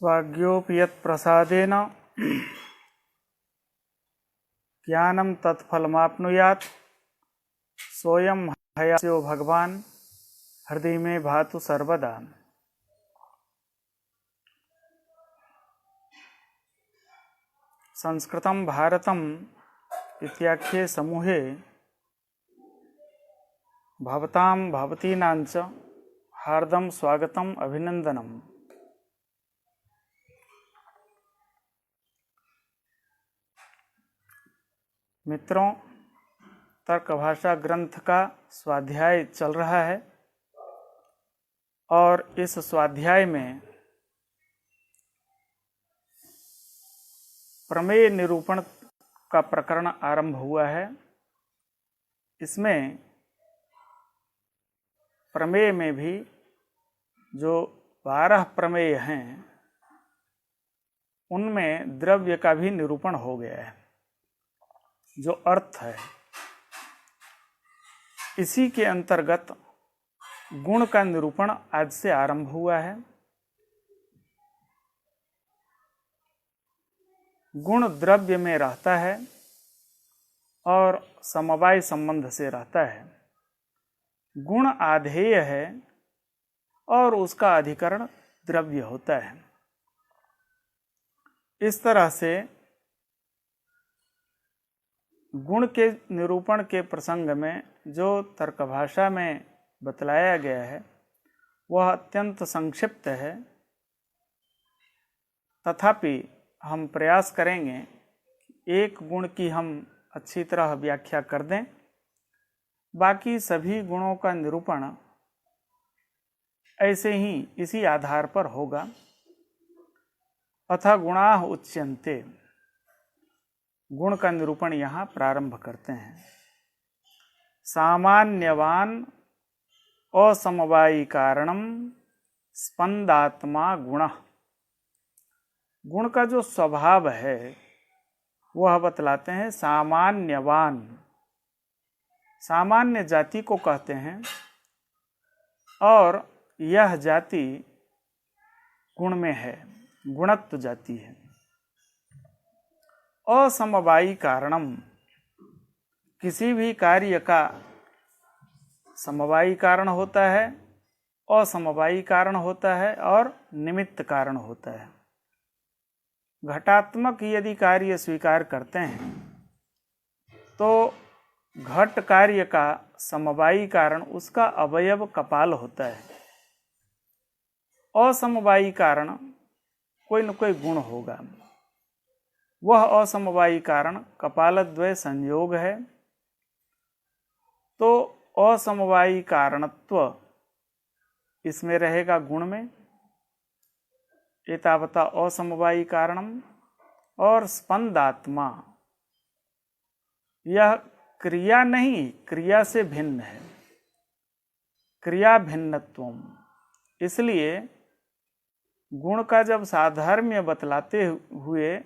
स्वाज्ञोऽपि यत्प्रसादेन ज्ञानं तत्फलमाप्नुयात् सोऽयं हयास्यो भगवान् हृदय में भातु सर्वदा। संस्कृतं भारतम् इत्याख्ये समूहे भवतां भवतीनां च हार्दं स्वागतम् अभिनंदनम्। मित्रों, तर्क भाषा ग्रंथ का स्वाध्याय चल रहा है और इस स्वाध्याय में प्रमेय निरूपण का प्रकरण आरंभ हुआ है। इसमें प्रमेय में भी जो 12 प्रमेय हैं उनमें द्रव्य का भी निरूपण हो गया है, जो अर्थ है। इसी के अंतर्गत गुण का निरूपण आज से आरंभ हुआ है। गुण द्रव्य में रहता है और समवाय संबंध से रहता है। गुण आधेय है और उसका अधिकरण द्रव्य होता है। इस तरह से गुण के निरूपण के प्रसंग में जो तर्क भाषा में बतलाया गया है वह अत्यंत संक्षिप्त है, तथापि हम प्रयास करेंगे एक गुण की हम अच्छी तरह व्याख्या कर दें। बाकी सभी गुणों का निरूपण ऐसे ही इसी आधार पर होगा। अथ गुणाः उच्यन्ते, गुण का निरूपण यहाँ प्रारंभ करते हैं। सामान्यवान असमवायी कारणम स्पंदात्मा गुणः। गुण का जो स्वभाव है वह बतलाते हैं। सामान्यवान, सामान्य जाति को कहते हैं और यह जाति गुण में है, गुणत्व जाति है। असमवायी कारणम, किसी भी कार्य का समवायी कारण होता है, असमवायी कारण होता है और निमित्त कारण होता है। घटात्मक यदि कार्य स्वीकार करते हैं तो घट कार्य का समवायी कारण उसका अवयव कपाल होता है। असमवायी कारण कोई न कोई गुण होगा। वह असमवायी कारण कपालद्वय संयोग है। तो असमवायी कारणत्व इसमें रहेगा गुण में। एतावता असमवायी कारणम। और स्पंदात्मा, यह क्रिया नहीं, क्रिया से भिन्न है, क्रिया भिन्नत्वम। इसलिए गुण का जब साधर्म्य बतलाते हुए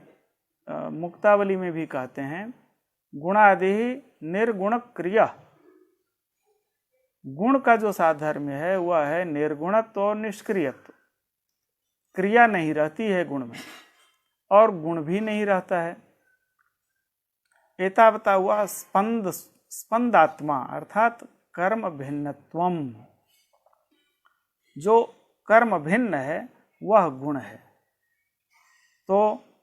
मुक्तावली में भी कहते हैं गुणादि निर्गुण क्रिया। गुण का जो साधर्म्य है वह है निर्गुणत्व और निष्क्रियत्व। क्रिया नहीं रहती है गुण में और गुण भी नहीं रहता है। एतावता हुआ स्पंदात्मा अर्थात कर्म भिन्नत्वम। जो कर्म भिन्न है वह गुण है, तो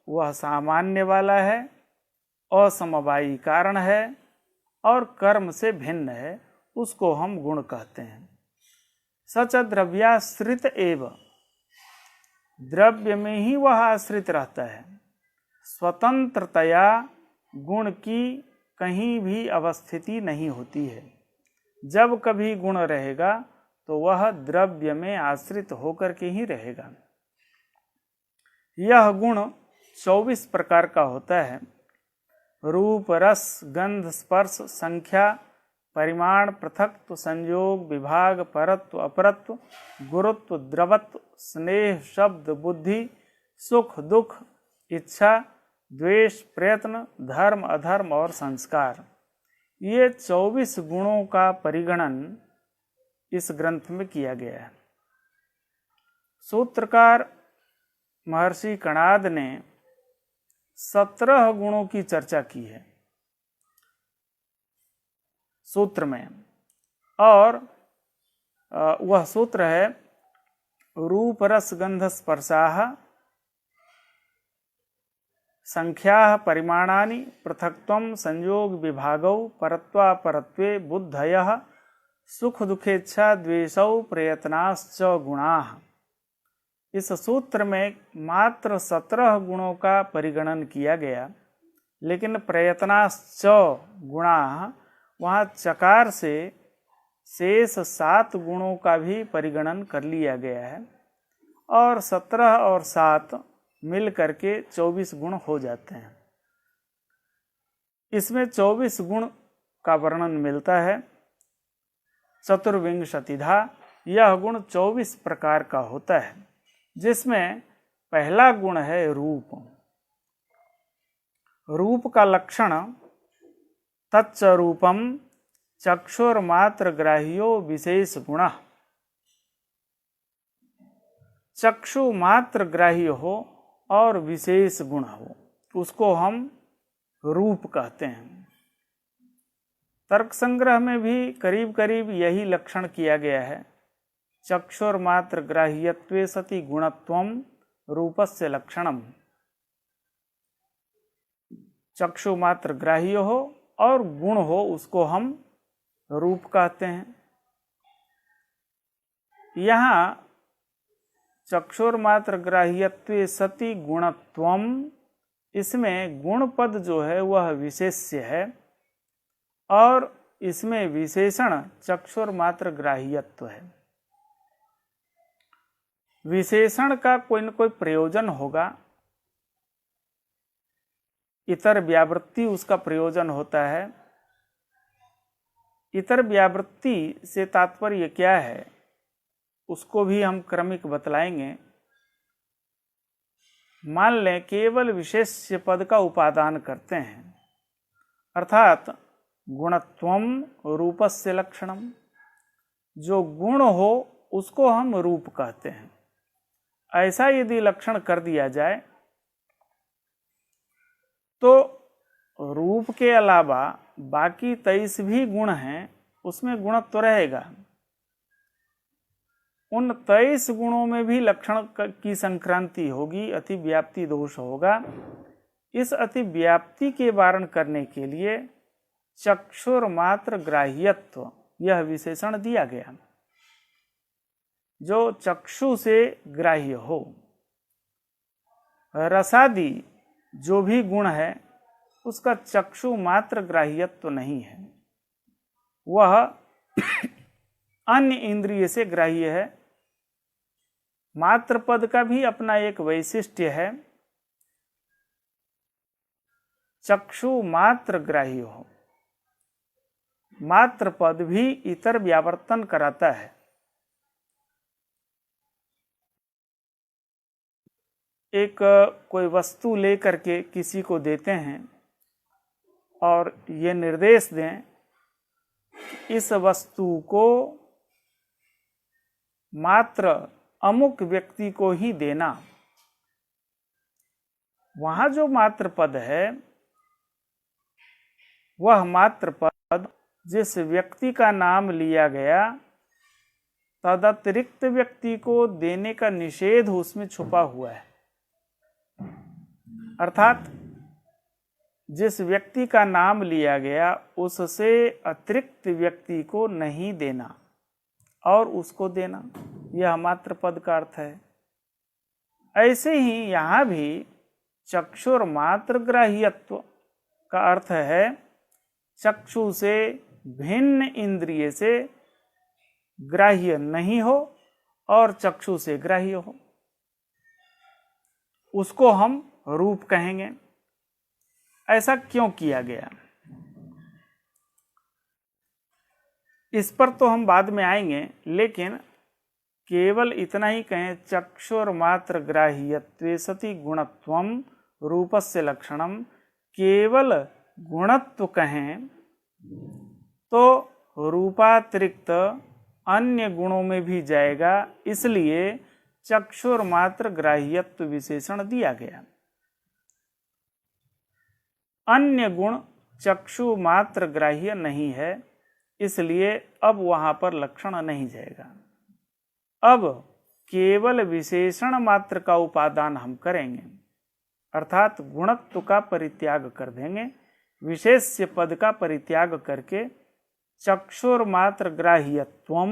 वह सामान्य वाला है, असमवायी कारण है और कर्म से भिन्न है, उसको हम गुण कहते हैं। सच द्रव्याश्रित एव, द्रव्य में ही वह आश्रित रहता है। स्वतंत्रतया गुण की कहीं भी अवस्थिति नहीं होती है। जब कभी गुण रहेगा तो वह द्रव्य में आश्रित होकर के ही रहेगा। यह गुण 24 प्रकार का होता है। रूप, रस, गंध, स्पर्श, संख्या, परिमाण, पृथक्त्व, संयोग, विभाग, परत्व, अपरत्व, गुरुत्व, द्रवत्व, स्नेह, शब्द, बुद्धि, सुख, दुख, इच्छा, द्वेष, प्रयत्न, धर्म, अधर्म और संस्कार। ये 24 गुणों का परिगणन इस ग्रंथ में किया गया है। सूत्रकार महर्षि कणाद ने 17 गुणों की चर्चा की है सूत्र में, और वह सूत्र है रूप रस गंध स्पर्शाः संख्याः परिमाणानि पृथक्त्वं संयोग विभागौ परत्वापरत्वे बुद्धयः सुख दुखेच्छा द्वेषौ प्रयत्नाश्च गुणाः। इस सूत्र में मात्र 17 गुणों का परिगणन किया गया, लेकिन प्रयत्नाश्च गुणाः वहाँ चकार से शेष 7 गुणों का भी परिगणन कर लिया गया है, और 17 और 7 मिल करके 24 गुण हो जाते हैं। इसमें 24 गुण का वर्णन मिलता है। चतुर्विंशतिधा, यह गुण 24 प्रकार का होता है, जिसमें पहला गुण है रूप। रूप का लक्षण तच्च रूपम चक्षुर्मात्र ग्राह्यो विशेष गुण। चक्षु मात्र ग्राह्य हो और विशेष गुण हो, उसको हम रूप कहते हैं। तर्क संग्रह में भी करीब करीब यही लक्षण किया गया है। चक्षुर्मात्र ग्राह्यत्वे सति गुणत्वम रूपस्य लक्षणम। चक्षु मात्र ग्राह्य हो और गुण हो, उसको हम रूप कहते हैं। यहाँ चक्षुर्मात्र ग्राह्यत्वे सति गुणत्वम, इसमें गुण पद जो है वह विशेष्य है, और इसमें विशेषण चक्षुर्मात्र ग्राह्यत्व है। विशेषण का कोई न कोई प्रयोजन होगा, इतर व्यावृत्ति उसका प्रयोजन होता है। इतर व्यावृत्ति से तात्पर्य क्या है, उसको भी हम क्रमिक बतलाएंगे। मान लें केवल विशेष्य पद का उपादान करते हैं, अर्थात गुणत्वम रूपस्य लक्षणम, जो गुण हो उसको हम रूप कहते हैं। ऐसा यदि लक्षण कर दिया जाए तो रूप के अलावा बाकी 23 भी गुण हैं, उसमें गुणत्व रहेगा। उन 23 गुणों में भी लक्षण की संक्रांति होगी, अतिव्याप्ति दोष होगा। इस अतिव्याप्ति के वारण करने के लिए चक्षुर्मात्र ग्राह्यत्व यह विशेषण दिया गया, जो चक्षु से ग्राह्य हो। रसादि जो भी गुण है उसका चक्षु मात्र ग्राह्यत्व नहीं है, वह अन्य इंद्रिय से ग्राह्य है। मात्र पद का भी अपना एक वैशिष्ट्य है, चक्षु मात्र ग्राह्य हो। मात्र पद भी इतर व्यावर्तन कराता है। एक कोई वस्तु लेकर के किसी को देते हैं और ये निर्देश दें इस वस्तु को मात्र अमुक व्यक्ति को ही देना। वहां जो मात्र पद है वह मात्र पद जिस व्यक्ति का नाम लिया गया, तदतिरिक्त व्यक्ति को देने का निषेध उसमें छुपा हुआ है। अर्थात जिस व्यक्ति का नाम लिया गया उससे अतिरिक्त व्यक्ति को नहीं देना और उसको देना, यह मात्र पद का अर्थ है। ऐसे ही यहाँ भी चक्षुर मात्र ग्राह्यत्व का अर्थ है चक्षु से भिन्न इंद्रिय से ग्राह्य नहीं हो और चक्षु से ग्राह्य हो, उसको हम रूप कहेंगे। ऐसा क्यों किया गया, इस पर तो हम बाद में आएंगे, लेकिन केवल इतना ही कहें चक्षुर मात्र ग्राह्यत्वे सति गुणत्वम रूपस्य लक्षणम, केवल गुणत्व कहें तो रूपातिरिक्त अन्य गुणों में भी जाएगा। इसलिए चक्षुर मात्र ग्राह्यत्व विशेषण दिया गया। अन्य गुण चक्षु मात्र ग्राह्य नहीं है, इसलिए अब वहां पर लक्षण नहीं जाएगा। अब केवल विशेषण मात्र का उपादान हम करेंगे, अर्थात गुणत्व का परित्याग कर देंगे, विशेष्य पद का परित्याग करके चक्षुर मात्र ग्राह्यत्वम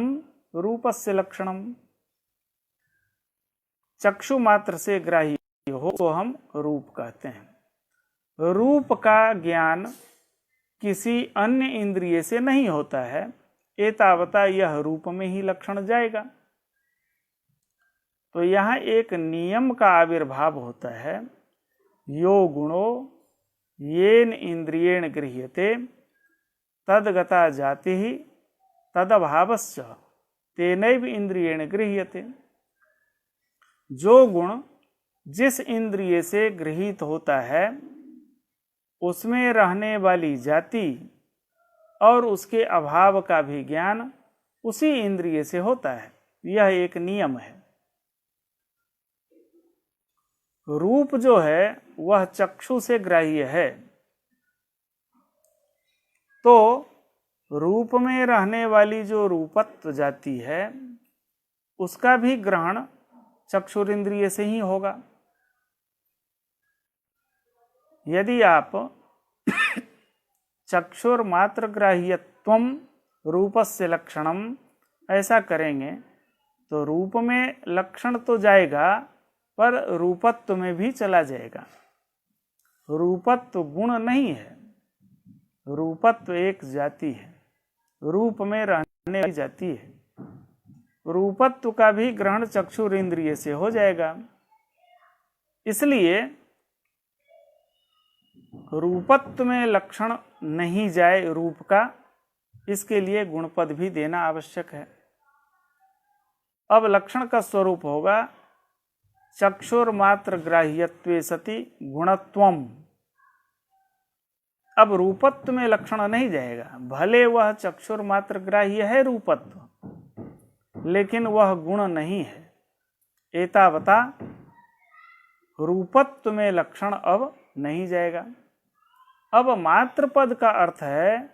रूपस्य लक्षणम, चक्षु मात्र से ग्राह्य हो तो हम रूप कहते हैं। रूप का ज्ञान किसी अन्य इंद्रिय से नहीं होता है, एतावता यह रूप में ही लक्षण जाएगा। तो यहाँ एक नियम का आविर्भाव होता है, यो गुणो येन इंद्रियेण गृह्यते तदगता जाति ही तदभावस्य तेनैव इंद्रियेण गृह्यते। जो गुण जिस इंद्रिय से गृहीत होता है उसमें रहने वाली जाति और उसके अभाव का भी ज्ञान उसी इंद्रिय से होता है, यह एक नियम है। रूप जो है वह चक्षु से ग्राह्य है, तो रूप में रहने वाली जो रूपत्व जाति है उसका भी ग्रहण चक्षुरिंद्रिय से ही होगा। यदि आप चक्षुर मात्र ग्राह्यत्वम रूपस्य लक्षणम ऐसा करेंगे तो रूप में लक्षण तो जाएगा पर रूपत्व में भी चला जाएगा। रूपत्व गुण नहीं है, रूपत्व एक जाति है, रूप में रहने वाली जाति है। रूपत्व का भी ग्रहण चक्षुर इंद्रिय से हो जाएगा, इसलिए रूपत्व में लक्षण नहीं जाए रूप का, इसके लिए गुणपद भी देना आवश्यक है। अब लक्षण का स्वरूप होगा चक्षुर मात्र ग्राह्यत्वे सति गुणत्वम। अब रूपत्व में लक्षण नहीं जाएगा, भले वह चक्षुर मात्र ग्राह्य है रूपत्व, लेकिन वह गुण नहीं है। एतावता रूपत्व में लक्षण अब नहीं जाएगा। अब मात्र पद का अर्थ है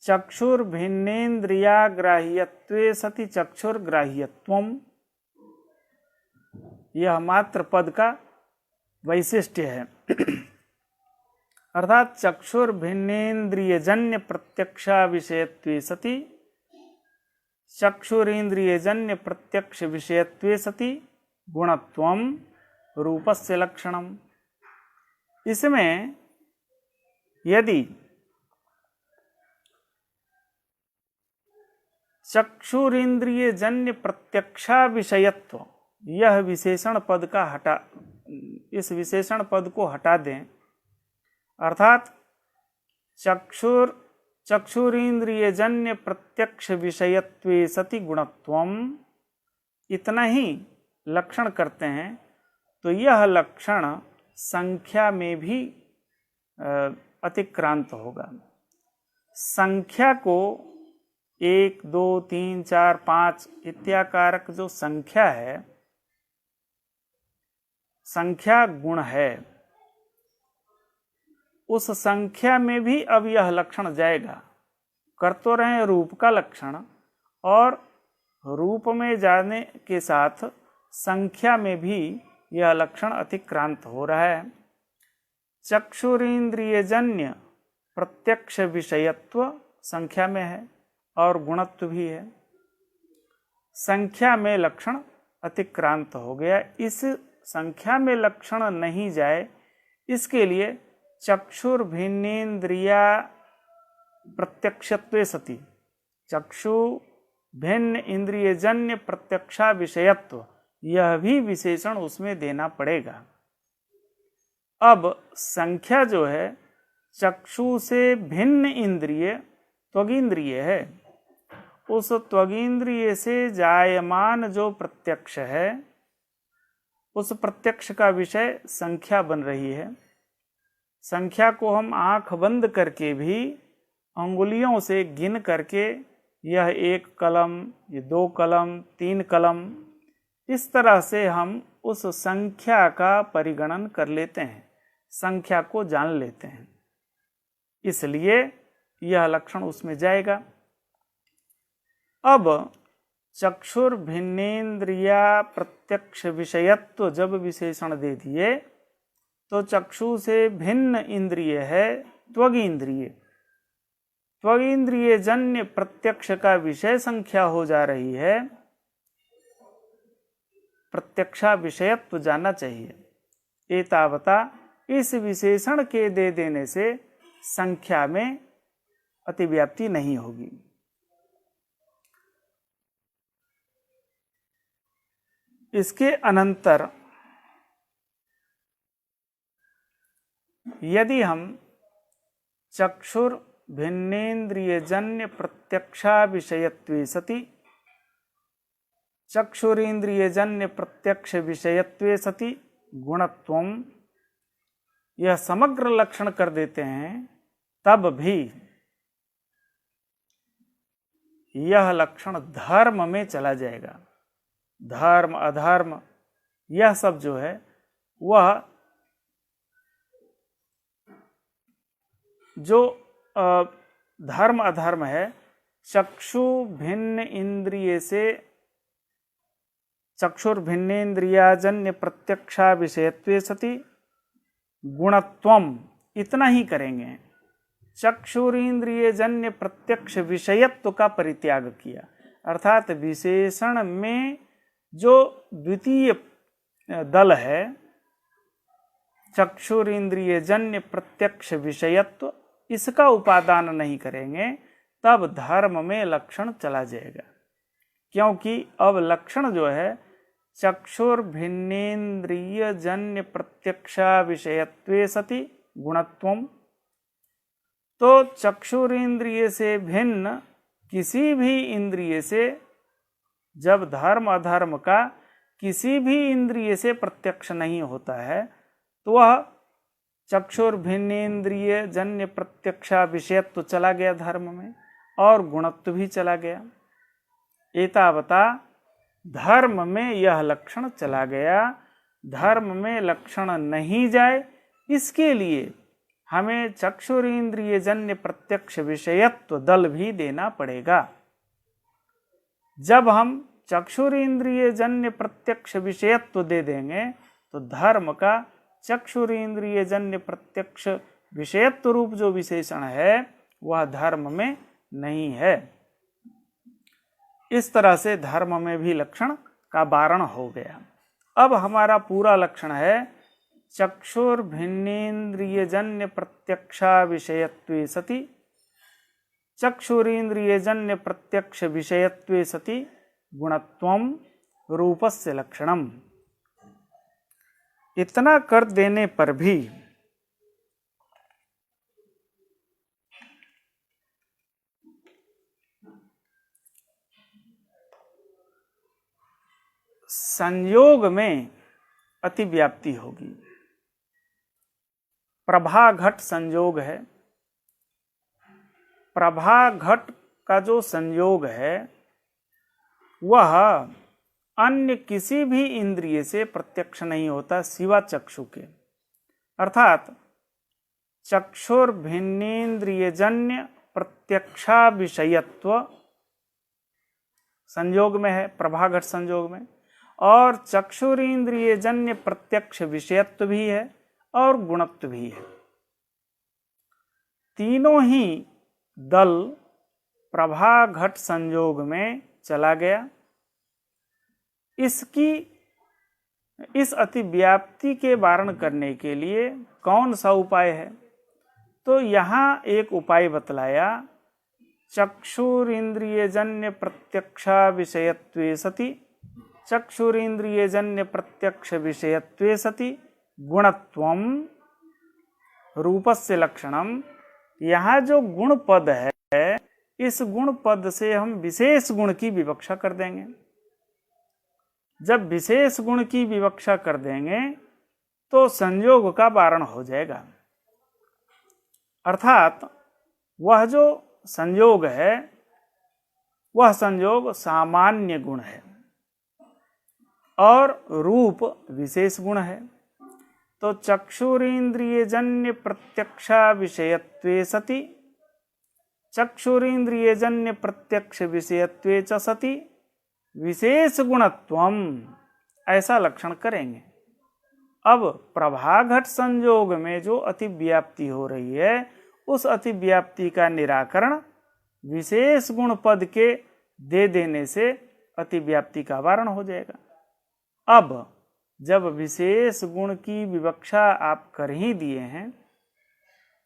चक्षुर भिन्नेन्द्रिया ग्राह्यत्वे सति चक्षुर ग्राह्यत्वम, यह मात्र पद का वैशिष्ट्य है। अर्थात चक्षुर भिन्नेन्द्रियजन्य प्रत्यक्षा विषयत्वे सति चक्षुरेन्द्रियजन्य प्रत्यक्ष विषयत्वे सति गुणत्वम रूपस्य लक्षणम। इसमें यदि चक्षुरेन्द्रियजन्य प्रत्यक्षा विषयत्व, यह विशेषण पद का इस विशेषण पद को हटा दें, अर्थात चक्षुरेन्द्रियजन्य प्रत्यक्ष विषयत्वे सति गुणत्वम, इतना ही लक्षण करते हैं तो यह लक्षण संख्या में भी अतिक्रांत होगा। संख्या को 1, 2, 3, 4, 5 इत्याकारक जो संख्या है, संख्या गुण है, उस संख्या में भी अब यह लक्षण जाएगा। कर तो रहे रूप का लक्षण, और रूप में जाने के साथ संख्या में भी यह लक्षण अतिक्रांत हो रहा है। चक्षुरेन्द्रियजन्य प्रत्यक्ष विषयत्व संख्या में है और गुणत्व भी है, संख्या में लक्षण अतिक्रांत हो गया। इस संख्या में लक्षण नहीं जाए, इसके लिए चक्षुर भिन्नेन्द्रिया प्रत्यक्षत्वे सति चक्षु भिन्न इंद्रियजन्य प्रत्यक्षा विषयत्व, यह भी विशेषण उसमें देना पड़ेगा। अब संख्या जो है चक्षु से भिन्न इंद्रिय त्वगिंद्रिय है, उस त्वगिंद्रिय से जायमान जो प्रत्यक्ष है उस प्रत्यक्ष का विषय संख्या बन रही है। संख्या को हम आंख बंद करके भी अंगुलियों से गिन करके यह 1 कलम, ये 2 कलम, 3 कलम, इस तरह से हम उस संख्या का परिगणन कर लेते हैं, संख्या को जान लेते हैं, इसलिए यह लक्षण उसमें जाएगा। अब चक्षुर भिन्नेन्द्रिया प्रत्यक्ष विषयत्व जब विशेषण दे दिए तो चक्षु से भिन्न इंद्रिय है त्वग इंद्रिय, त्वग इंद्रिय जन्य प्रत्यक्ष का विषय संख्या हो जा रही है, प्रत्यक्षा विषयत्व जाना चाहिए। एतावता इस विशेषण के दे देने से संख्या में अतिव्याप्ति नहीं होगी। इसके अनंतर यदि हम चक्षुर भिन्नेन्द्रिय जन्य प्रत्यक्षा विषयत्वे सति, चक्षुरेन्द्रिय जन्य प्रत्यक्ष विषयत्वे सति गुणत्वम, यह समग्र लक्षण कर देते हैं, तब भी यह लक्षण धर्म में चला जाएगा। धर्म अधर्म यह सब जो है वह जो धर्म अधर्म है, चक्षु भिन्न इंद्रिय से, चक्षुर भिन्नेन्द्रियाजन्य प्रत्यक्षा विषयत्वे सति गुणत्वम, इतना ही करेंगे। चक्षुरेन्द्रिय जन्य प्रत्यक्ष विषयत्व का परित्याग किया, अर्थात विशेषण में जो द्वितीय दल है चक्षुरेन्द्रिय जन्य प्रत्यक्ष विषयत्व, इसका उपादान नहीं करेंगे, तब धर्म में लक्षण चला जाएगा। क्योंकि अब लक्षण जो है चक्षुर भिन्नेन्द्रिय जन्य प्रत्यक्षा विषयत्वे सति गुणत्वम, तो चक्षुरेन्द्रिय से भिन्न किसी भी इंद्रिय से जब धर्म अधर्म का किसी भी इंद्रिय से प्रत्यक्ष नहीं होता है तो वह चक्षुर भिन्नेन्द्रिय जन्य प्रत्यक्षा विषयत्व चला गया धर्म में, और गुणत्व भी चला गया। एतावता धर्म में यह लक्षण चला गया। धर्म में लक्षण नहीं जाए इसके लिए हमें चक्षुरेन्द्रिय जन्य प्रत्यक्ष विषयत्व दल भी देना पड़ेगा। जब हम चक्षुरेन्द्रिय जन्य प्रत्यक्ष विषयत्व दे देंगे तो धर्म का चक्षुरेन्द्रिय जन्य प्रत्यक्ष विषयत्व रूप जो विशेषण है वह धर्म में नहीं है। इस तरह से धर्म में भी लक्षण का वारण हो गया। अब हमारा पूरा लक्षण है चक्षुर भिन्नेन्द्रिय जन्य प्रत्यक्षा विषयत्वे सति, चक्षुरेन्द्रिय जन्य प्रत्यक्ष विषयत्वे सति गुणत्वम रूपस्य लक्षणम। इतना कर देने पर भी संयोग में अतिव्याप्ति होगी। प्रभा घट संयोग है, प्रभा घट का जो संयोग है वह अन्य किसी भी इंद्रिय से प्रत्यक्ष नहीं होता सिवा चक्षु के, अर्थात चक्षुर भिन्नेन्द्रिय जन्य प्रत्यक्षा विषयत्व संयोग में है, प्रभाघट संयोग में, और चक्षुरेन्द्रिय जन्य प्रत्यक्ष विषयत्व भी है और गुणत्व भी है। तीनों ही दल प्रभाघट संयोग में चला गया। इस अतिव्याप्ति के वारण करने के लिए कौन सा उपाय है? तो यहाँ एक उपाय बतलाया, चक्षुरेन्द्रिय जन्य प्रत्यक्षा विषयत्वे सति, चक्षुरेन्द्रिय जन्य प्रत्यक्ष विषयत्वे सति गुणत्वम रूपस्य लक्षणम। यहाँ जो गुण पद है इस गुण पद से हम विशेष गुण की विवक्षा कर देंगे। जब विशेष गुण की विवक्षा कर देंगे तो संयोग का वारण हो जाएगा, अर्थात वह जो संयोग है वह संयोग सामान्य गुण है। और रूप विशेष गुण है। तो चक्षुरेन्द्रिय जन्य प्रत्यक्षा विषयत्वे सति, चक्षुरेन्द्रिय जन्य प्रत्यक्ष विषयत्वे च सति विशेष गुणत्वम, ऐसा लक्षण करेंगे। अब प्रभाघट संयोग में जो अतिव्याप्ति हो रही है, उस अतिव्याप्ति का निराकरण विशेष गुण पद के दे देने से अतिव्याप्ति का वारण हो जाएगा। अब जब विशेष गुण की विवक्षा आप कर ही दिए हैं,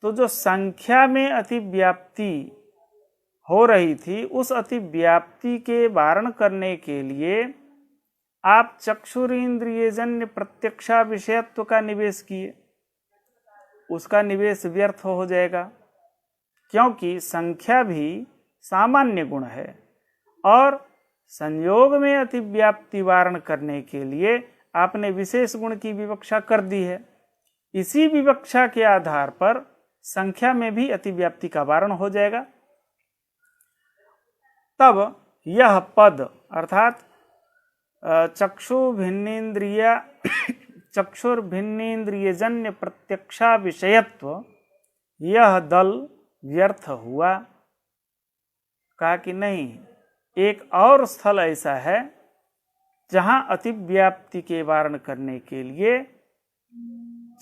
तो जो संख्या में अतिव्याप्ति हो रही थी, उस अतिव्याप्ति के वारण करने के लिए आप चक्षुरेन्द्रियजन्य प्रत्यक्षा विषयत्व का निवेश किए। उसका निवेश व्यर्थ हो जाएगा, क्योंकि संख्या भी सामान्य गुण है और संयोग में अतिव्याप्ति वारण करने के लिए आपने विशेष गुण की विवक्षा कर दी है। इसी विवक्षा के आधार पर संख्या में भी अतिव्याप्ति का वारण हो जाएगा। तब यह पद अर्थात चक्षुर्भिन्नेन्द्रियजन्य प्रत्यक्षा विषयत्व, यह दल व्यर्थ हुआ। कहा कि नहीं, एक और स्थल ऐसा है जहां अतिव्याप्ति के वारण करने के लिए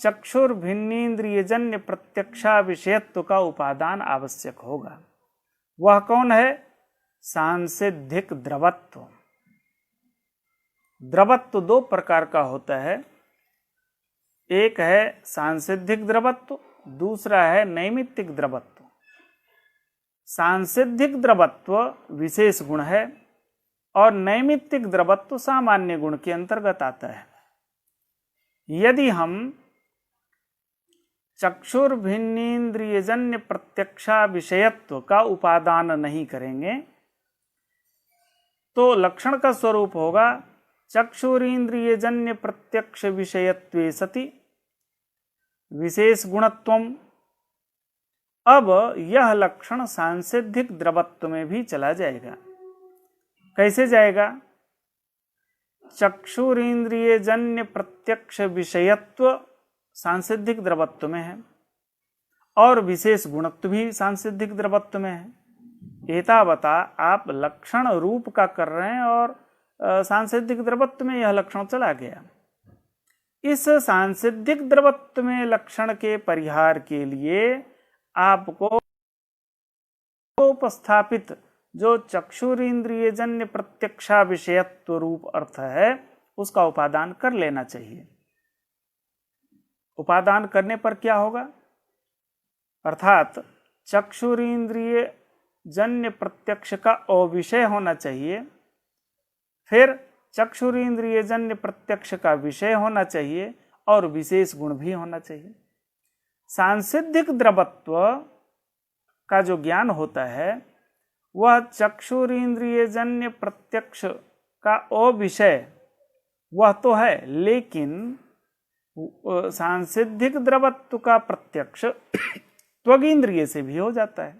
चक्षुर्भिन्नेन्द्रियजन्य प्रत्यक्षा विषयत्व का उपादान आवश्यक होगा। वह कौन है? सांसिद्धिक द्रवत्व। द्रवत्व दो प्रकार का होता है, एक है सांसिद्धिक द्रवत्व, दूसरा है नैमित्तिक द्रवत्व। सांसिद्धिक द्रवत्व विशेष गुण है और नैमित्तिक द्रवत्व सामान्य गुण के अंतर्गत आता है। यदि हम चक्षुर्भिन्नेन्द्रियजन्य प्रत्यक्षा विषयत्व का उपादान नहीं करेंगे, तो लक्षण का स्वरूप होगा चक्षुरेन्द्रियजन्य प्रत्यक्ष विषयत्वे सति विशेष गुणत्वम। अब यह लक्षण सांसिद्धिक द्रवत्व में भी चला जाएगा। कैसे जाएगा? चक्षुरेन्द्रियजन्य प्रत्यक्ष विषयत्व सांसिद्धिक द्रवत्व में है और विशेष गुणत्व भी सांसिद्धिक द्रवत्व में है। एतावता आप लक्षण रूप का कर रहे हैं और सांसिद्धिक द्रवत्व में यह लक्षण चला गया। इस सांसिद्धिक द्रवत्व में लक्षण के परिहार के लिए आपको उपस्थापित जो चक्षुरेन्द्रियजन्य प्रत्यक्षा विषयत्व रूप अर्थ है, उसका उपादान कर लेना चाहिए। उपादान करने पर क्या होगा? अर्थात चक्षुरेन्द्रिय जन्य प्रत्यक्ष का अविषय होना चाहिए, फिर चक्षुरेन्द्रियजन्य प्रत्यक्ष का विषय होना चाहिए और विशेष गुण भी होना चाहिए। सांसिद्धिक द्रवत्व का जो ज्ञान होता है, वह चक्षुरेन्द्रियजन्य प्रत्यक्ष का अविषय वह तो है, लेकिन सांसिद्धिक द्रवत्व का प्रत्यक्ष त्वगिंद्रिय से भी हो जाता है।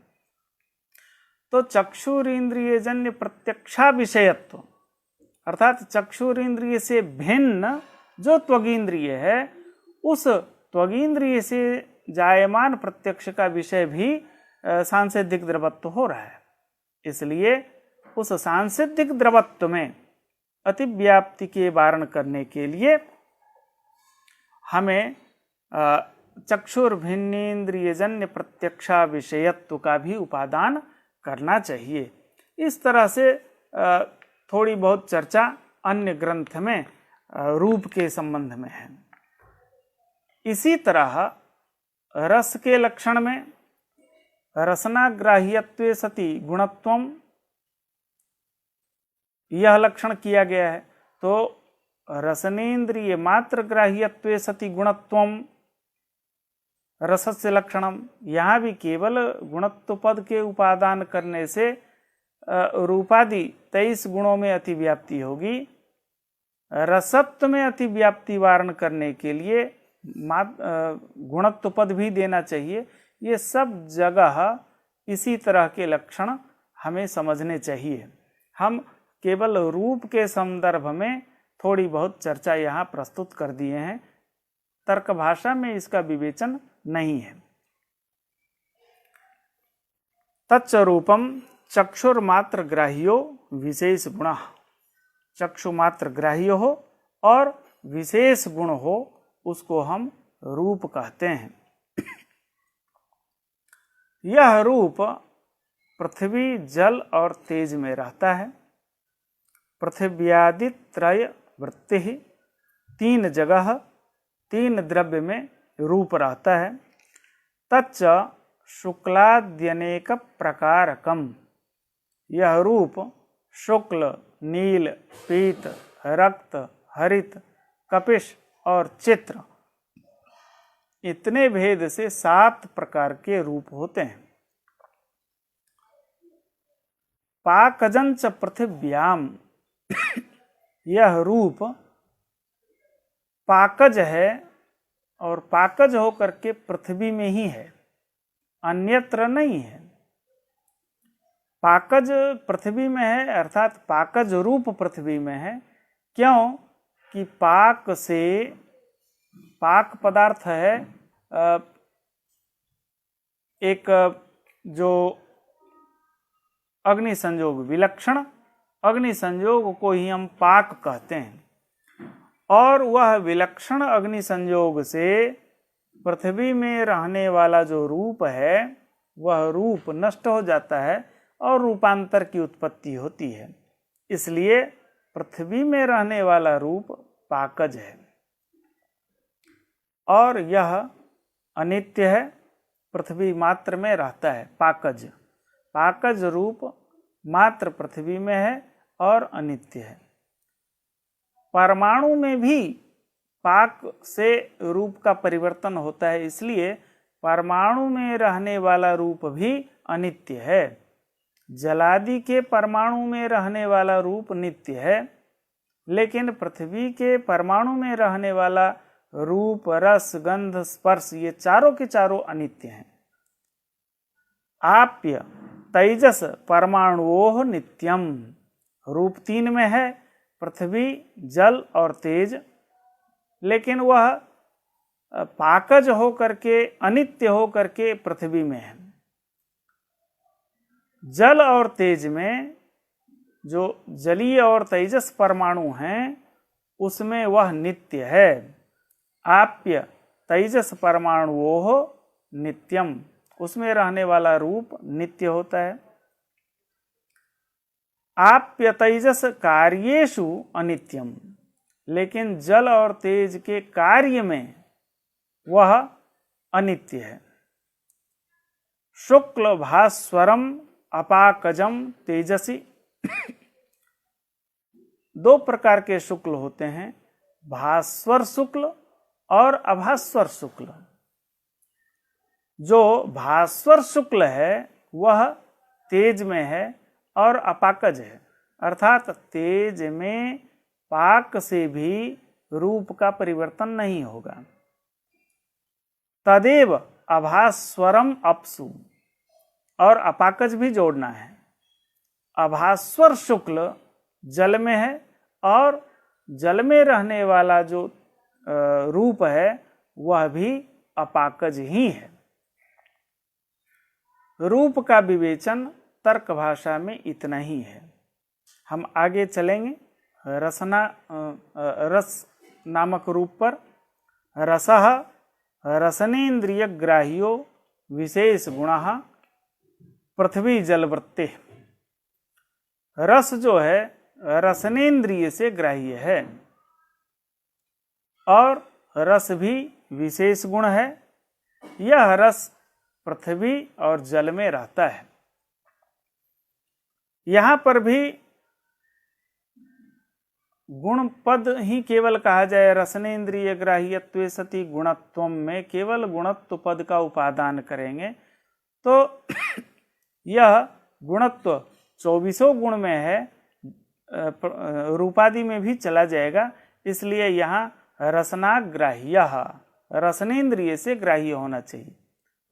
तो चक्षुरेन्द्रियजन्य प्रत्यक्षा विषयत्व अर्थात चक्षुरेन्द्रिय से भिन्न जो त्वगिंद्रिय है, उस त्वगिंद्रिय से जायमान प्रत्यक्ष का विषय भी सांसिद्धिक द्रवत्व हो रहा है। इसलिए उस सांसिद्धिक द्रवत्व में अतिव्याप्ति के वारण करने के लिए हमें चक्षुर्भिन्नेन्द्रियजन्य प्रत्यक्षा विषयत्व का भी उपादान करना चाहिए। इस तरह से थोड़ी बहुत चर्चा अन्य ग्रंथ में रूप के संबंध में है। इसी तरह रस के लक्षण में रसनाग्राह्यत्वे सति गुणत्वम, यह लक्षण किया गया है। तो रसनेन्द्रिय मात्र ग्राह्यत्वे सति गुणत्वम रसस्य लक्षणम, यहाँ भी केवल गुणत्व पद के उपादान करने से रूपादि 23 गुणों में अतिव्याप्ति होगी। रसत्व में अतिव्याप्ति वारण करने के लिए गुणत्व पद भी देना चाहिए। ये सब जगह इसी तरह के लक्षण हमें समझने चाहिए। हम केवल रूप के संदर्भ में थोड़ी बहुत चर्चा यहाँ प्रस्तुत कर दिए हैं। तर्क भाषा में इसका विवेचन नहीं है। तच्च रूपम चक्षुर्मात्र ग्राह्यो विशेष गुण, चक्षु मात्र ग्राह्य हो और विशेष गुण हो, उसको हम रूप कहते हैं। यह रूप पृथ्वी, जल और तेज में रहता है। पृथिव्यादि त्रय वृत्ति, तीन जगह तीन द्रव्य में रूप रहता है। तच्च शुक्लाद्यनेक प्रकारकम, यह रूप शुक्ल, नील, पीत, रक्त, हरित, कपिश और चित्र, इतने भेद से 7 प्रकार के रूप होते हैं। पाकजंच पृथिव्याम, यह रूप पाकज है और पाकज होकर के पृथ्वी में ही है, अन्यत्र नहीं है। पाकज पृथ्वी में है, अर्थात पाकज रूप पृथ्वी में है। क्यों कि पाक से, पाक पदार्थ है एक जो अग्नि संयोग, विलक्षण अग्नि संयोग को ही हम पाक कहते हैं। और वह विलक्षण अग्नि संयोग से पृथ्वी में रहने वाला जो रूप है, वह रूप नष्ट हो जाता है और रूपांतर की उत्पत्ति होती है। इसलिए पृथ्वी में रहने वाला रूप पाकज है और यह अनित्य है, पृथ्वी मात्र में रहता है। पाकज, पाकज रूप मात्र पृथ्वी में है और अनित्य है। परमाणु में भी पाक से रूप का परिवर्तन होता है, इसलिए परमाणु में रहने वाला रूप भी अनित्य है। जलादि के परमाणु में रहने वाला रूप नित्य है, लेकिन पृथ्वी के परमाणु में रहने वाला रूप, रस, गंध, स्पर्श, ये चारों के चारों अनित्य हैं। आप्य तेजस परमाणुओं नित्यम, रूप 3 में है, पृथ्वी, जल और तेज, लेकिन वह पाकज होकर के, अनित्य होकर के पृथ्वी में है। जल और तेज में जो जलीय और तेजस परमाणु हैं, उसमें वह नित्य है। आप्य तेजस परमाणुओं नित्यम, उसमें रहने वाला रूप नित्य होता है। आप्य तेजस कार्येषु अनित्यम, लेकिन जल और तेज के कार्य में वह अनित्य है। शुक्ल भास्वरम अपाकजम तेजसी, 2 प्रकार के शुक्ल होते हैं, भास्वर शुक्ल और अभास्वर शुक्ल। जो भास्वर शुक्ल है वह तेज में है और अपाकज है, अर्थात तेज में पाक से भी रूप का परिवर्तन नहीं होगा। तदेव अभास्वरम अपसु, और अपाकज भी जोड़ना है। अभास्वर शुक्ल जल में है और जल में रहने वाला जो रूप है वह भी अपाकज ही है। रूप का विवेचन तर्क भाषा में इतना ही है। हम आगे चलेंगे रस नामक रूप पर। रसः रसनेन्द्रिय ग्राह्यो विशेष गुणः पृथ्वी जलवृत्ते, रस जो है रसनेन्द्रिय से ग्राह्य है और रस भी विशेष गुण है। यह रस पृथ्वी और जल में रहता है। यहां पर भी गुण पद ही केवल कहा जाए, रसनेन्द्रिय ग्राह्यत्वे सति गुणत्व में केवल गुणत्व पद का उपादान करेंगे तो यह गुणत्व 24 गुण में है, रूपादि में भी चला जाएगा। इसलिए यहाँ रसनाग्राह्य, रसनेन्द्रिय से ग्राह्य होना चाहिए।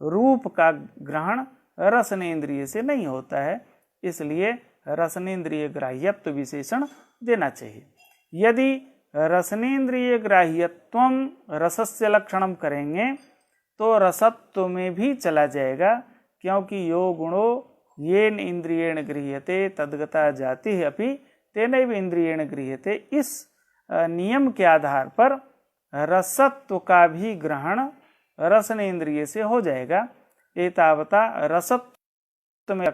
रूप का ग्रहण रसनेन्द्रिय से नहीं होता है, इसलिए रसनेन्द्रिय ग्राह्यत्व विशेषण देना चाहिए। यदि रसनेन्द्रिय ग्राह्यत्वम रसस्य लक्षणम करेंगे तो रसत्व में भी चला जाएगा, क्योंकि यो गुणो येन इंद्रियेण गृह्यते तद्गता जाति अपि तेनैव इंद्रियेण गृह्यते। इस नियम के आधार पर रसत्व का भी ग्रहण रसनेन्द्रिय से हो जाएगा। एतावता रसत्व में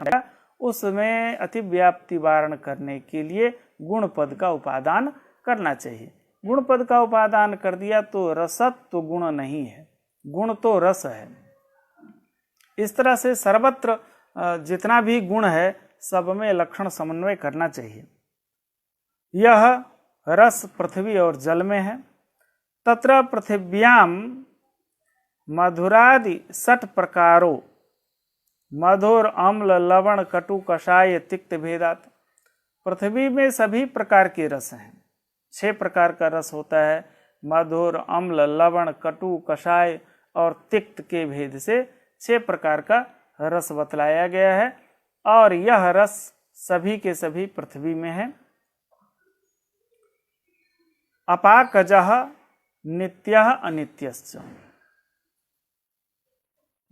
उसमें अतिव्याप्ति वारण करने के लिए गुण पद का उपादान करना चाहिए। गुण पद का उपादान कर दिया तो रसत्व गुण नहीं है, गुण तो रस है। इस तरह से सर्वत्र जितना भी गुण है सब में लक्षण समन्वय करना चाहिए। यह रस पृथ्वी और जल में है। तत्र पृथिव्याम मधुरादि 6 प्रकारों मधुर अम्ल लवण कटु कषाय तिक्त भेदात। पृथ्वी में सभी प्रकार के रस हैं। 6 प्रकार का रस होता है। मधुर अम्ल लवण कटु कषाय और तिक्त के भेद से 6 प्रकार का रस बतलाया गया है, और यह रस सभी के सभी पृथ्वी में है। अपाकजः नित्यः अनित्यश्च।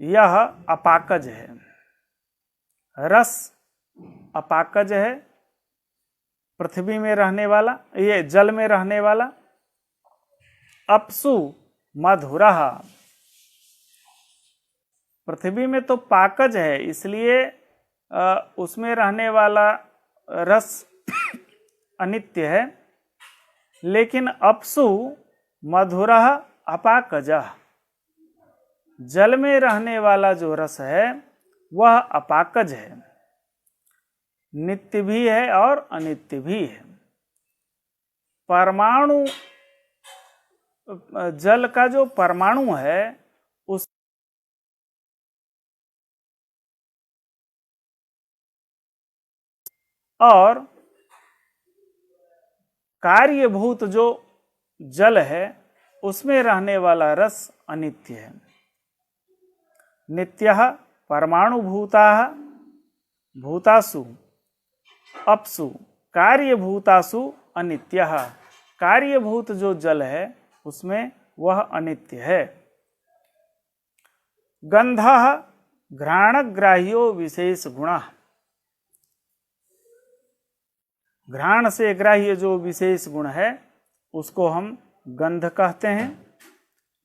यह अपाकज है, रस अपाकज है, पृथ्वी में रहने वाला, ये जल में रहने वाला। अपसु मधुरः, पृथ्वी में तो पाकज है, इसलिए उसमें रहने वाला रस अनित्य है। लेकिन अपसु मधुरः अपाकजः, जल में रहने वाला जो रस है वह अपाकज है, नित्य भी है और अनित्य भी है। परमाणु, जल का जो परमाणु है उस और कार्यभूत जो जल है उसमें रहने वाला रस अनित्य है। नित्यः परमाणु भूताः भूतासु अपसु कार्यभूतासु अनित्यः, कार्यभूत जो जल है उसमें वह अनित्य है। गंधः घ्राणग्राह्यो विशेष गुणः, घ्राण से ग्राह्य जो विशेष गुण है उसको हम गंध कहते हैं।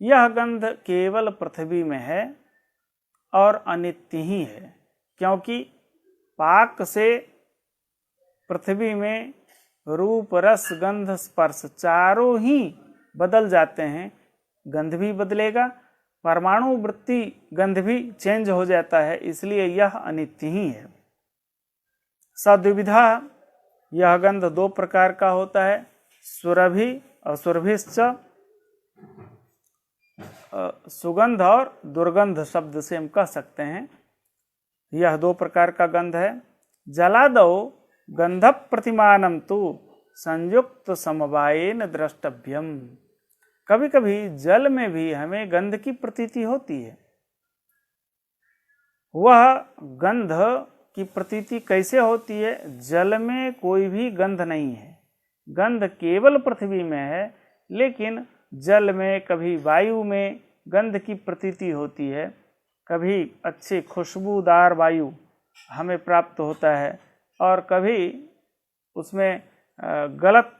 यह गंध केवल पृथ्वी में है और अनित्य ही है, क्योंकि पाक से पृथ्वी में रूप रस गंध स्पर्श चारों ही बदल जाते हैं। गंध भी बदलेगा, परमाणु वृत्ति गंध भी चेंज हो जाता है, इसलिए यह अनित्य ही है। सद्विविधा, यह गंध 2 प्रकार का होता है, सुरभि और सुरभिश्च। सुगंध और दुर्गंध शब्द से हम कह सकते हैं, यह 2 प्रकार का गंध है। जलादौ गंध प्रतिमानम तु संयुक्त समवायेन द्रष्टव्यम। कभी कभी जल में भी हमें गंध की प्रतीति होती है। वह गंध की प्रतीति कैसे होती है? जल में कोई भी गंध नहीं है, गंध केवल पृथ्वी में है, लेकिन जल में कभी वायु में गंध की प्रतीति होती है, कभी अच्छे खुशबूदार वायु हमें प्राप्त होता है और कभी उसमें गलत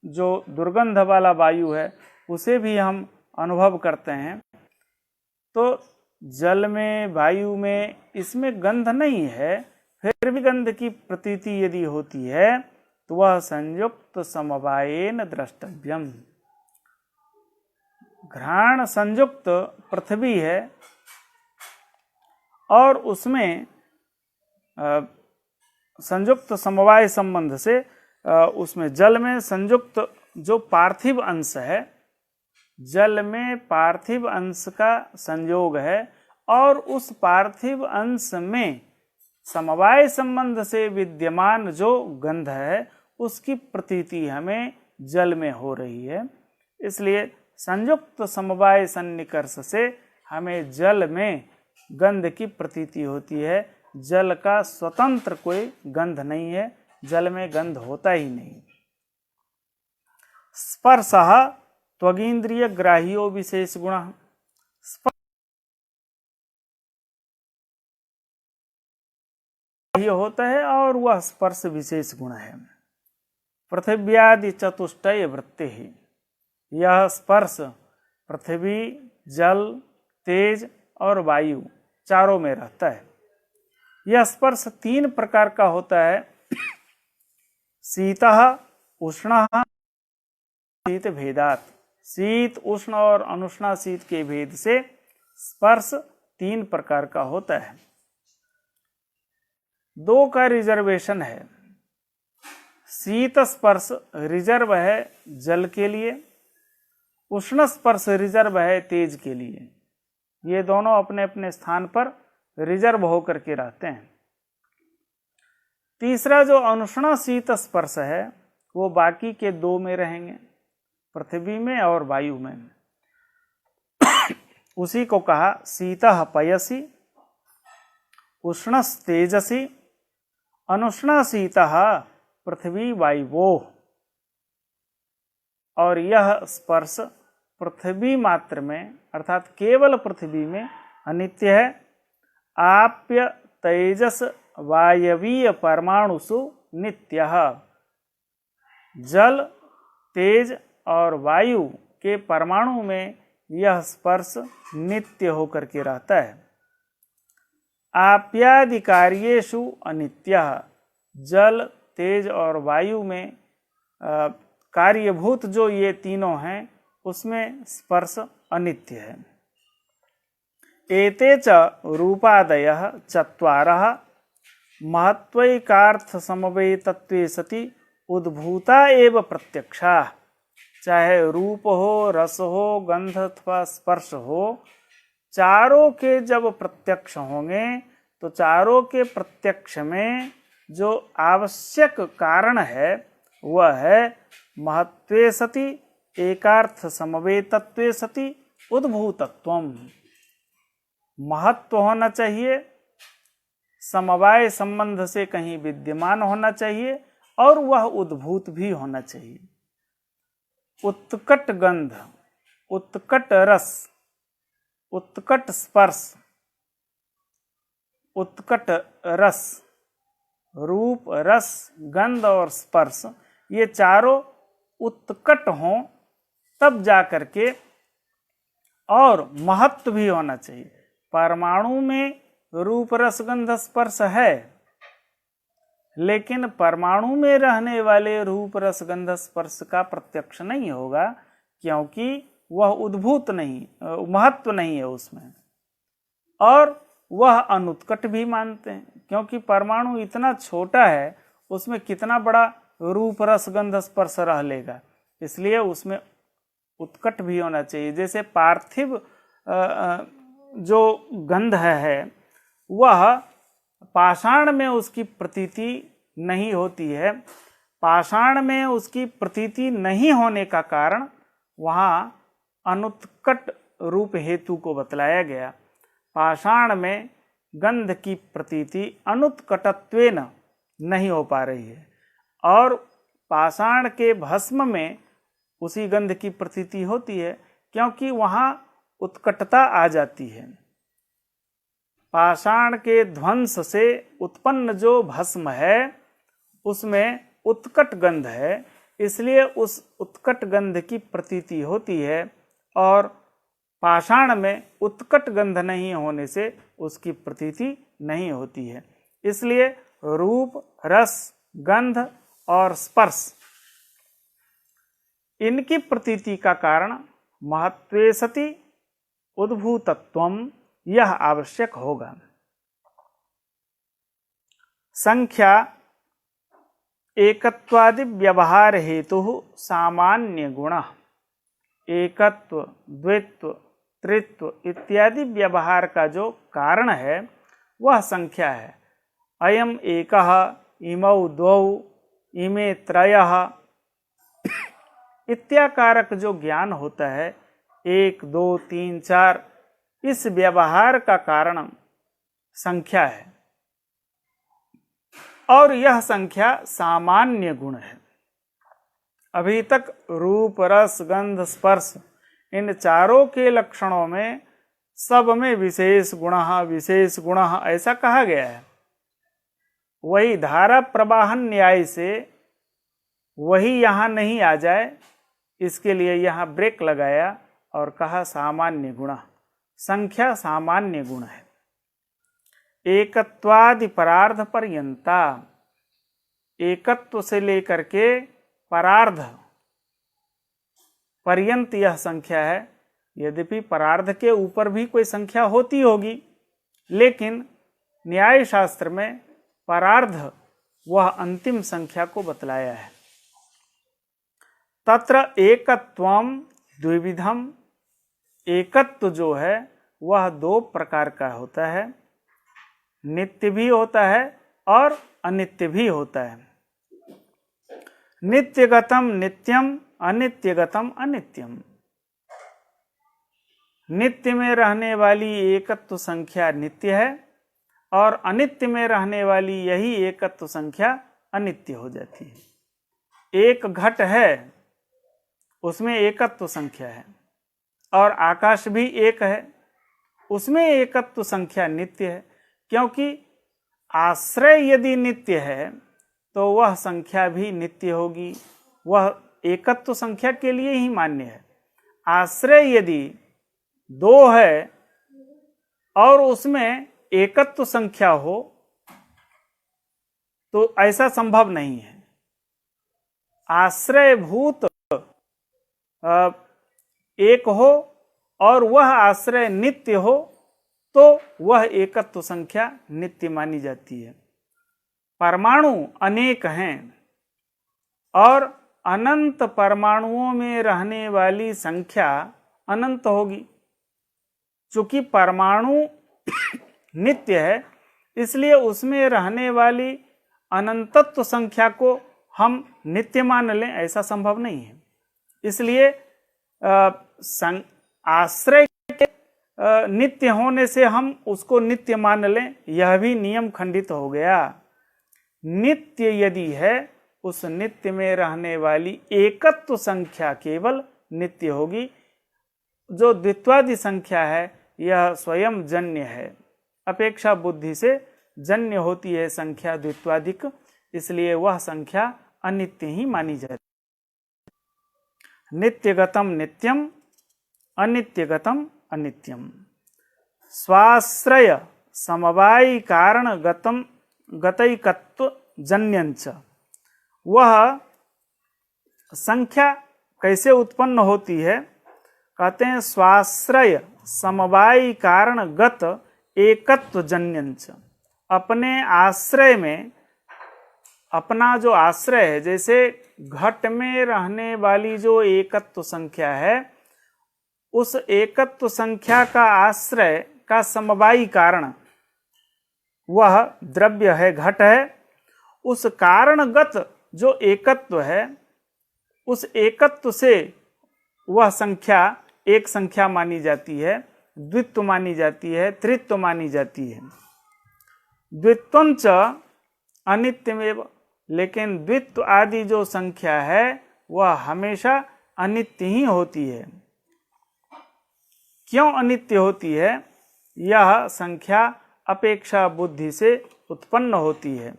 जो दुर्गंध वाला वायु है उसे भी हम अनुभव करते हैं। तो जल में वायु में इसमें गंध नहीं है, फिर भी गंध की प्रतीति यदि होती है तो वह संयुक्त समवायेन द्रष्टव्यम। घ्राण संयुक्त पृथ्वी है और उसमें संयुक्त समवाय संबंध से उसमें जल में संयुक्त जो पार्थिव अंश है, जल में पार्थिव अंश का संयोग है और उस पार्थिव अंश में समवाय संबंध से विद्यमान जो गंध है उसकी प्रतीति हमें जल में हो रही है। इसलिए संयुक्त समवाय सन्निकर्ष से हमें जल में गंध की प्रतीति होती है। जल का स्वतंत्र कोई गंध नहीं है, जल में गंध होता ही नहीं। स्पर्शः त्वगीन्द्रिय ग्राह्यो विशेष गुणः। होता है और वह स्पर्श विशेष गुण है। पृथिव्यादि चतुष्टय वृत्ति ही, यह स्पर्श पृथ्वी, जल, तेज और वायु चारों में रहता है। यह स्पर्श 3 प्रकार का होता है। शीतः उष्णः शीत भेदात्, शीत उष्ण और अनुष्णा शीत के भेद से स्पर्श 3 प्रकार का होता है। 2 का रिजर्वेशन है। शीत स्पर्श रिजर्व है जल के लिए, उष्ण स्पर्श रिजर्व है तेज के लिए। ये दोनों अपने अपने स्थान पर रिजर्व होकर के रहते हैं। तीसरा जो अनुष्ण शीत स्पर्श है वो बाकी के 2 में रहेंगे, पृथ्वी में और वायु में। उसी को कहा शीतः पयसि, उष्णस् तेजसि, अनुष्ण शीतः पृथ्वी वायुवोः। और यह स्पर्श पृथ्वी मात्र में अर्थात केवल पृथ्वी में अनित्य है। आप्य तेजस वायवीय परमाणुषु नित्यः, जल, तेज और वायु के परमाणु में यह स्पर्श नित्य होकर के रहता है। आप्यादि कार्येषु अनित्यः, जल, तेज और वायु में कार्यभूत जो ये तीनों हैं उसमें स्पर्श अनित्य है। एते च रूपादयः चत्वारः महत्वैकार्थ समवेतत्वे सति उद्भूता एव प्रत्यक्षा। चाहे रूप हो, रस हो, गंध अथवा स्पर्श हो, चारों के जब प्रत्यक्ष होंगे तो चारों के प्रत्यक्ष में जो आवश्यक कारण है वह है महत्वे सति एकार्थ समवेतत्वे सति उद्भूतत्वम। महत्व होना चाहिए, समवाय संबंध से कहीं विद्यमान होना चाहिए और वह उद्भूत भी होना चाहिए। उत्कट गंध, उत्कट रस, उत्कट स्पर्श, उत्कट रस, रूप, रस, गंध और स्पर्श, ये चारों उत्कट हों तब जा करके, और महत्व भी होना चाहिए। परमाणु में रूप, रस, गंध, स्पर्श है, लेकिन परमाणु में रहने वाले रूप, रस, गंध, स्पर्श का प्रत्यक्ष नहीं होगा, क्योंकि वह उद्भूत नहीं, महत्व नहीं है उसमें। और वह अनुत्कट भी मानते हैं, क्योंकि परमाणु इतना छोटा है, उसमें कितना बड़ा रूप, रस, गंध, स्पर्श रह लेगा, इसलिए उसमें उत्कट भी होना चाहिए। जैसे पार्थिव जो गंध है वह पाषाण में उसकी प्रतीति नहीं होती है। पाषाण में उसकी प्रतीति नहीं होने का कारण वहाँ अनुत्कट रूप हेतु को बतलाया गया। पाषाण में गंध की प्रतीति अनुत्कटत्वेन नहीं हो पा रही है, और पाषाण के भस्म में उसी गंध की प्रतीति होती है, क्योंकि वहाँ उत्कटता आ जाती है। पाषाण के ध्वंस से उत्पन्न जो भस्म है उसमें उत्कट गंध है, इसलिए उस उत्कट गंध की प्रतीति होती है, और पाषाण में उत्कट गंध नहीं होने से उसकी प्रतीति नहीं होती है। इसलिए रूप, रस, गंध और स्पर्श, इनकी प्रतीति का कारण महत्वे सति उद्भूतत्वम, यह आवश्यक होगा। संख्या एकत्वादि व्यवहार हेतु सामान्य गुण, एकत्व, द्वित्व, त्रित्व इत्यादि व्यवहार का जो कारण है वह संख्या है। अयम एकः, इमौ द्वौ, इमे त्रयः इत्याकारक जो ज्ञान होता है, 1, 2, 3, 4, इस व्यवहार का कारण संख्या है, और यह संख्या सामान्य गुण है। अभी तक रूप रस गंध स्पर्श इन चारों के लक्षणों में सब में विशेष गुण ऐसा कहा गया है। वही धारा प्रवाहन न्याय से वही यहाँ नहीं आ जाए, इसके लिए यहाँ ब्रेक लगाया और कहा सामान्य गुण। संख्या सामान्य गुण है। एकत्वादि परार्ध पर्यंता, एकत्व से लेकर के परार्ध पर्यंत यह संख्या है। यद्यपि परार्ध के ऊपर भी कोई संख्या होती होगी, लेकिन न्याय शास्त्र में परार्ध वह अंतिम संख्या को बतलाया है। तत्र एकत्वम द्विविधम, एकत्व जो है वह दो प्रकार का होता है, नित्य भी होता है और अनित्य भी होता है। नित्यगतम नित्यम, अनित्यगतम अनित्यम। नित्य में रहने वाली एकत्व संख्या नित्य है और अनित्य में रहने वाली यही एकत्व संख्या अनित्य हो जाती है। एक घट है, उसमें एकत्व संख्या है, और आकाश भी एक है, उसमें एकत्व संख्या नित्य है। क्योंकि आश्रय यदि नित्य है तो वह संख्या भी नित्य होगी, वह एकत्व संख्या के लिए ही मान्य है। आश्रय यदि दो है और उसमें एकत्व संख्या हो तो ऐसा संभव नहीं है। आश्रयभूत एक हो और वह आश्रय नित्य हो तो वह एकत्व संख्या नित्य मानी जाती है। परमाणु अनेक हैं और अनंत परमाणुओं में रहने वाली संख्या अनंत होगी। चूंकि परमाणु नित्य है, इसलिए उसमें रहने वाली अनंतत्व संख्या को हम नित्य मान लें, ऐसा संभव नहीं है। इसलिए आश्रय के नित्य होने से हम उसको नित्य मान लें, यह भी नियम खंडित हो गया। नित्य यदि है, उस नित्य में रहने वाली एकत्व संख्या केवल नित्य होगी। जो द्वित्वादि संख्या है यह स्वयं जन्य है, अपेक्षा बुद्धि से जन्य होती है संख्या द्वित्वादिक, इसलिए वह संख्या अनित्य ही मानी जाती है। नित्यगतम नित्यम, अनित्यगतम अनित्यम। स्वाश्रय समवायी कारण गतम गतैकत्व जन्यंच। वह संख्या कैसे उत्पन्न होती है? कहते हैं स्वाश्रय समवायी कारण गत एकत्व जन्यंच। अपने आश्रय में, अपना जो आश्रय है, जैसे घट में रहने वाली जो एकत्व संख्या है, उस एकत्व संख्या का आश्रय का समवायी कारण वह द्रव्य है, घट है। उस कारणगत जो एकत्व है, उस एकत्व से वह संख्या एक संख्या मानी जाती है, द्वित्व मानी जाती है, त्रित्व मानी जाती है। द्वित्वंच अनित्यमेव, लेकिन द्वित्व आदि जो संख्या है वह हमेशा अनित्य ही होती है। क्यों अनित्य होती है? यह संख्या अपेक्षा बुद्धि से उत्पन्न होती है।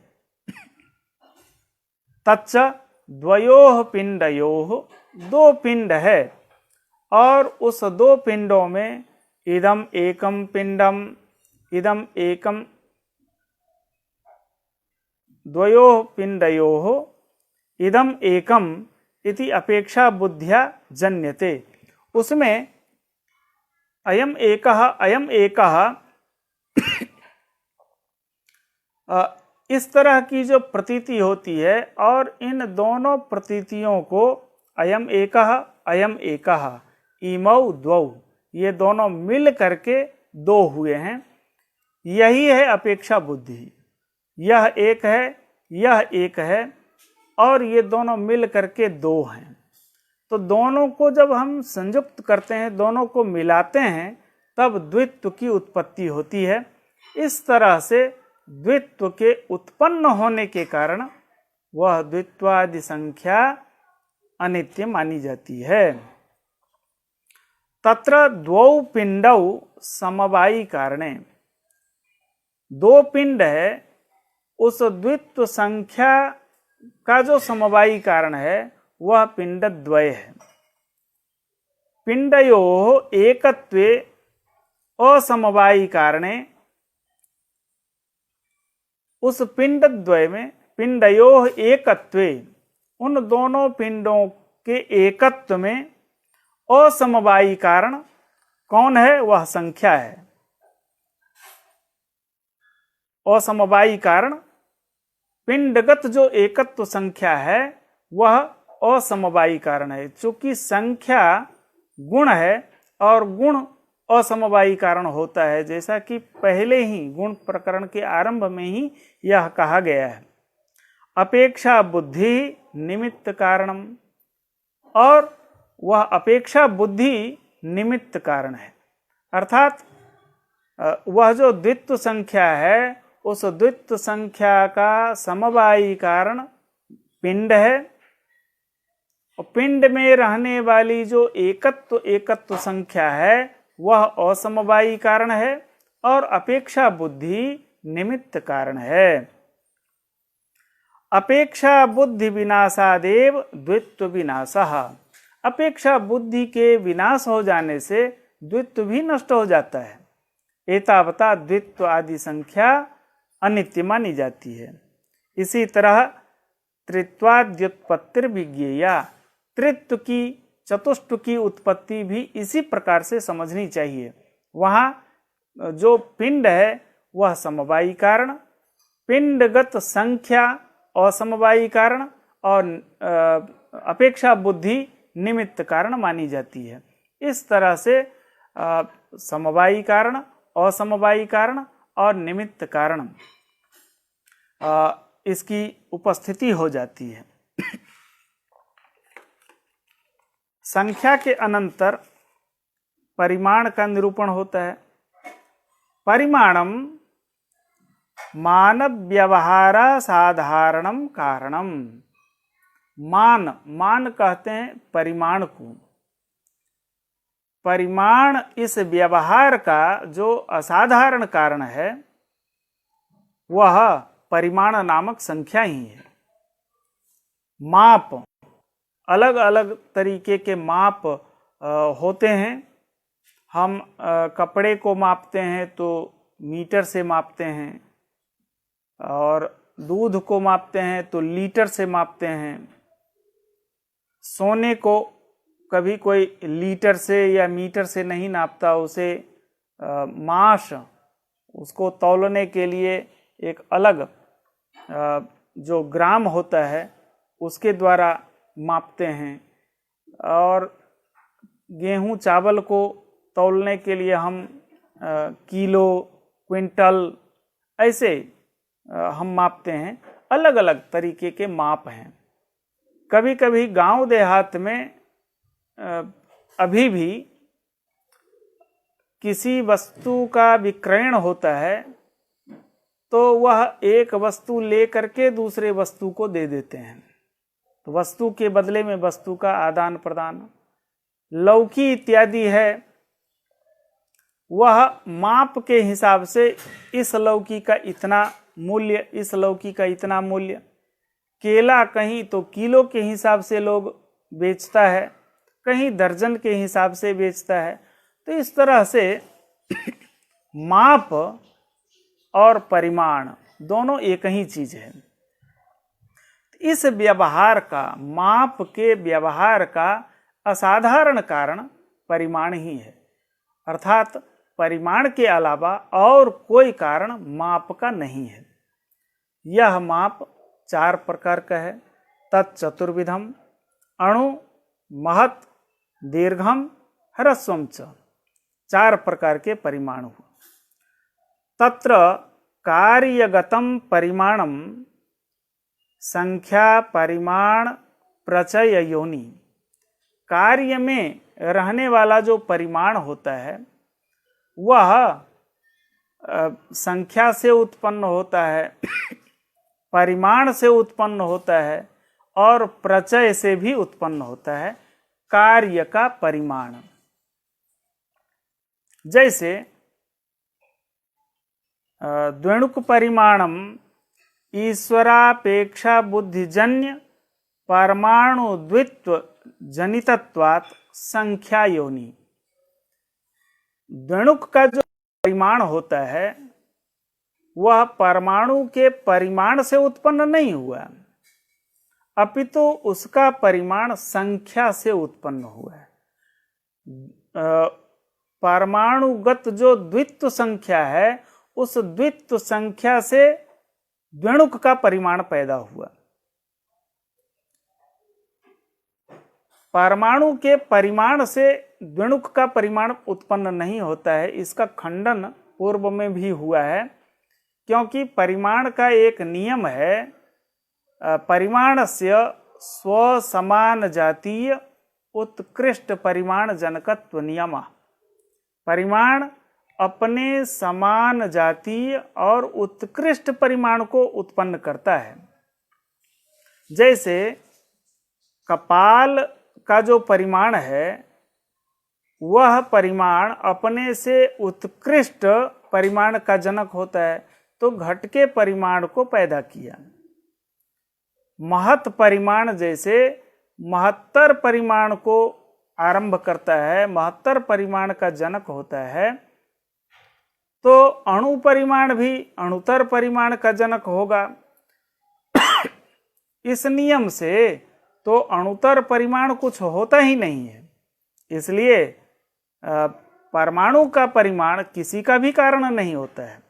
तच्च द्वयोः पिंडयोः, दो पिंड है और उस दो पिंडों में इदम एकम पिंडम, इदम एकम, द्वयोः पिंडयोः इदम एकम इति अपेक्षा बुद्ध्या जन्यते। उसमें अयम एकः इस तरह की जो प्रतीति होती है, और इन दोनों प्रतीतियों को अयम एकः इमौ द्वौ, ये दोनों मिल करके दो हुए हैं। यही है अपेक्षा बुद्धि। यह एक है, यह एक है, और ये दोनों मिल करके दो हैं। तो दोनों को जब हम संयुक्त करते हैं, दोनों को मिलाते हैं, तब द्वित्व की उत्पत्ति होती है। इस तरह से द्वित्व के उत्पन्न होने के कारण वह द्वित्वादि संख्या अनित्य मानी जाती है। तत्र द्वौ पिंडौ समवायी कारणे, दो पिंड है, उस द्वित्व संख्या का जो समवायी कारण है वह पिंड द्वय है। पिंडयोः एकत्वे असमवायी कारणे, उस पिंड द्वय में पिंडयोः एकत्वे, उन दोनों पिंडों के एकत्व में असमवायी कारण कौन है? वह संख्या है। असमवायी कारण पिंडगत जो एकत्व संख्या है वह असमवायी कारण है। चूंकि संख्या गुण है और गुण असमवायी कारण होता है, जैसा कि पहले ही गुण प्रकरण के आरंभ में ही यह कहा गया है। अपेक्षा बुद्धि निमित्त कारणम, और वह अपेक्षा बुद्धि निमित्त कारण है, अर्थात वह जो द्वित्व संख्या है उस द्वित्व संख्या का समवायी कारण पिंड है, और पिंड में रहने वाली जो एकत्व संख्या है वह असमवायी कारण है, और अपेक्षा बुद्धि निमित्त कारण है। अपेक्षा बुद्धि विनाशादेव द्वित्व विनाशः, अपेक्षा बुद्धि के विनाश हो जाने से द्वित्व भी नष्ट हो जाता है। एतावता द्वित्व आदि संख्या अनित्य मानी जाती है। इसी तरह त्रित्वाद्युत्पत्तिर्विज्ञेया, त्रित्व की चतुष्ट की उत्पत्ति भी इसी प्रकार से समझनी चाहिए। वहाँ जो पिंड है वह समवायी कारण, पिंडगत संख्या असमवायी कारण, और अपेक्षा बुद्धि निमित्त कारण मानी जाती है। इस तरह से समवायी कारण, असमवायी कारण और निमित्त कारण इसकी उपस्थिति हो जाती है। संख्या के अनंतर परिमाण का निरूपण होता है। परिमाणम मानव व्यवहार साधारणम कारणम, मान कहते हैं परिमाण को। परिमाण इस व्यवहार का जो असाधारण कारण है वह परिमाण नामक संख्या ही है। माप, अलग अलग तरीके के माप होते हैं। हम कपड़े को मापते हैं तो मीटर से मापते हैं, और दूध को मापते हैं तो लीटर से मापते हैं। सोने को कभी कोई लीटर से या मीटर से नहीं नापता, उसे मास, उसको तौलने के लिए एक अलग जो ग्राम होता है उसके द्वारा मापते हैं। और गेहूं चावल को तौलने के लिए हम किलो, क्विंटल ऐसे हम मापते हैं। अलग अलग तरीके के माप हैं। कभी कभी गांव देहात में अभी भी किसी वस्तु का विक्रयण होता है तो वह एक वस्तु लेकर के दूसरे वस्तु को दे देते हैं, तो वस्तु के बदले में वस्तु का आदान प्रदान। लौकी इत्यादि है, वह माप के हिसाब से इस लौकी का इतना मूल्य, इस लौकी का इतना मूल्य। केला कहीं तो किलो के हिसाब से लोग बेचता है, कहीं दर्जन के हिसाब से बेचता है। तो इस तरह से माप और परिमाण दोनों एक ही चीज है। इस व्यवहार का, माप के व्यवहार का असाधारण कारण परिमाण ही है, अर्थात परिमाण के अलावा और कोई कारण माप का नहीं है। यह माप 4 प्रकार का है। तच्चतुर्विधम, अणु, महत्, दीर्घम, ह्रस्वम च, 4 प्रकार के परिमाण हुए। तत्र कार्यगतम परिमाणम संख्या परिमाण प्रचय योनि, कार्य में रहने वाला जो परिमाण होता है वह संख्या से उत्पन्न होता है, परिमाण से उत्पन्न होता है, और प्रचय से भी उत्पन्न होता है कार्य का परिमाण। जैसे द्वेणुक परिमाणम ईश्वरापेक्षा बुद्धिजन्य परमाणु द्वित्व जनितत्वात् संख्या योनि। द्वेणुक का जो परिमाण होता है वह परमाणु के परिमाण से उत्पन्न नहीं हुआ, अपितु उसका परिमाण संख्या से उत्पन्न हुआ है। परमाणुगत जो द्वित्व संख्या है उस द्वित्व संख्या से द्वेणुक का परिमाण पैदा हुआ। परमाणु के परिमाण से द्वेणुक का परिमाण उत्पन्न नहीं होता है, इसका खंडन पूर्व में भी हुआ है, क्योंकि परिमाण का एक नियम है परिमाणस्य स्वसमान जातीय उत्कृष्ट परिमाण जनकत्व नियम। परिमाण अपने समान जातीय और उत्कृष्ट परिमाण को उत्पन्न करता है। जैसे कपाल का जो परिमाण है वह परिमाण अपने से उत्कृष्ट परिमाण का जनक होता है, तो घट के परिमाण को पैदा किया। महत परिमाण जैसे महत्तर परिमाण को आरंभ करता है, महत्तर परिमाण का जनक होता है, तो अणु परिमाण भी अणुतर परिमाण का जनक होगा। इस नियम से तो अणुतर परिमाण कुछ होता ही नहीं है, इसलिए परमाणु का परिमाण किसी का भी कारण नहीं होता है,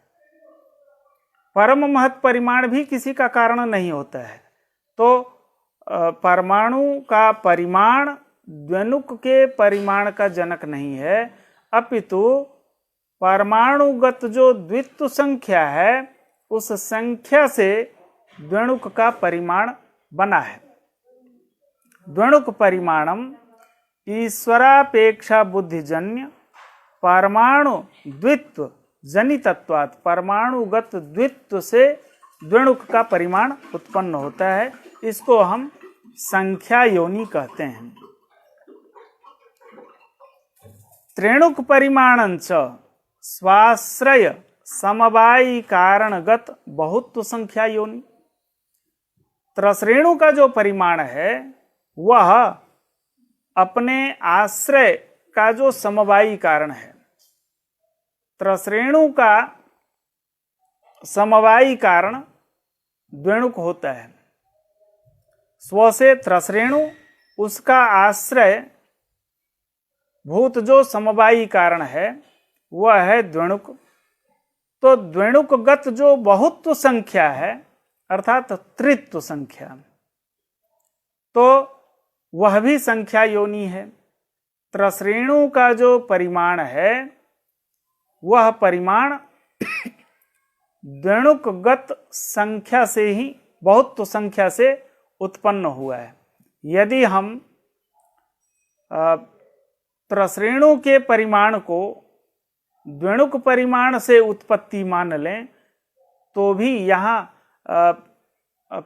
परम महत परिमाण भी किसी का कारण नहीं होता है। तो परमाणु का परिमाण द्वेणुक के परिमाण का जनक नहीं है, अपितु परमाणुगत जो द्वित्व संख्या है उस संख्या से द्वेणुक का परिमाण बना है। द्वेणुक परिमाणम ईश्वरापेक्षा बुद्धिजन्य परमाणु द्वित्व जनितत्वात्, परमाणुगत द्वित्व से द्वेणुक का परिमाण उत्पन्न होता है। इसको हम संख्या योनि कहते हैं। त्रेणुक परिमाणंच स्वाश्रय समवायी कारणगत बहुत्व संख्या योनि। त्रसरेणु का जो परिमाण है वह अपने आश्रय का जो समवायी कारण है। त्रसरेणु का समवायी कारण द्वेणुक होता है। स्व से त्रसरेणु, उसका आश्रय भूत जो समवायी कारण है वह है द्वेणुक। तो द्वेणुकगत जो बहुत्व संख्या है अर्थात त्रित्व संख्या, तो वह भी संख्या योनि है। त्रसरेणु का जो परिमाण है वह परिमाण द्वेणुकगत संख्या से ही, बहुत्व संख्या से उत्पन्न हुआ है। यदि हम त्रसरेणु के परिमाण को द्वेणुक परिमाण से उत्पत्ति मान लें तो भी यहाँ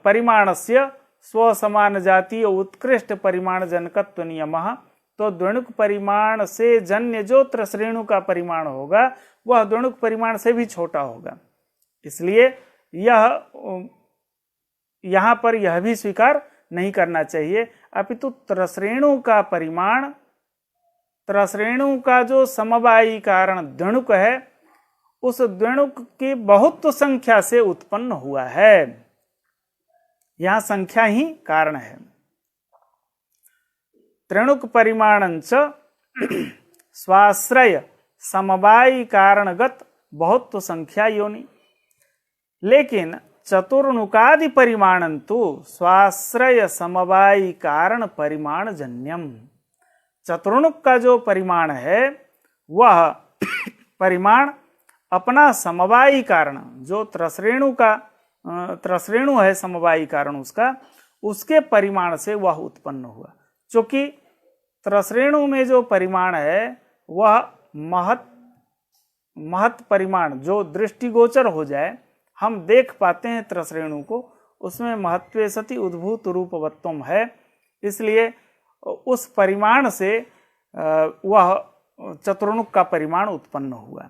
परिमाणस्य स्वसमान जातीय उत्कृष्ट परिमाण जनकत्व नियमः, तो द्वेणुक परिमाण से जन्य जो त्रसरेणु का परिमाण होगा वह द्वेणुक परिमाण से भी छोटा होगा। इसलिए यहाँ पर यह भी स्वीकार नहीं करना चाहिए, अपितु त्रसरेणु का परिमाण, त्रसरेणु का जो समवायी कारण द्वेणुक है उस द्वेणुक की बहुत्व संख्या से उत्पन्न हुआ है। यहाँ संख्या ही कारण है। त्रेणुक परिमाणंच स्वाश्रय समवायी कारणगत बहुत्व संख्या योनि। लेकिन चतुर्णुकादि परिमाणंतु स्वाश्रय समवायी कारण परिमाण जन्यम। चतुर्णुक का जो परिमाण है वह परिमाण अपना समवायी कारण, जो त्रसरेणु है समवायी कारण उसका, उसके परिमाण से वह उत्पन्न हुआ। चूंकि त्रसरेणु में जो परिमाण है वह महत परिमाण जो दृष्टिगोचर हो जाए, हम देख पाते हैं त्रसरेणु को, उसमें महत्वे सति उद्भूत रूपवत्वम है, इसलिए उस परिमाण से वह चतुर्णुक का परिमाण उत्पन्न हुआ।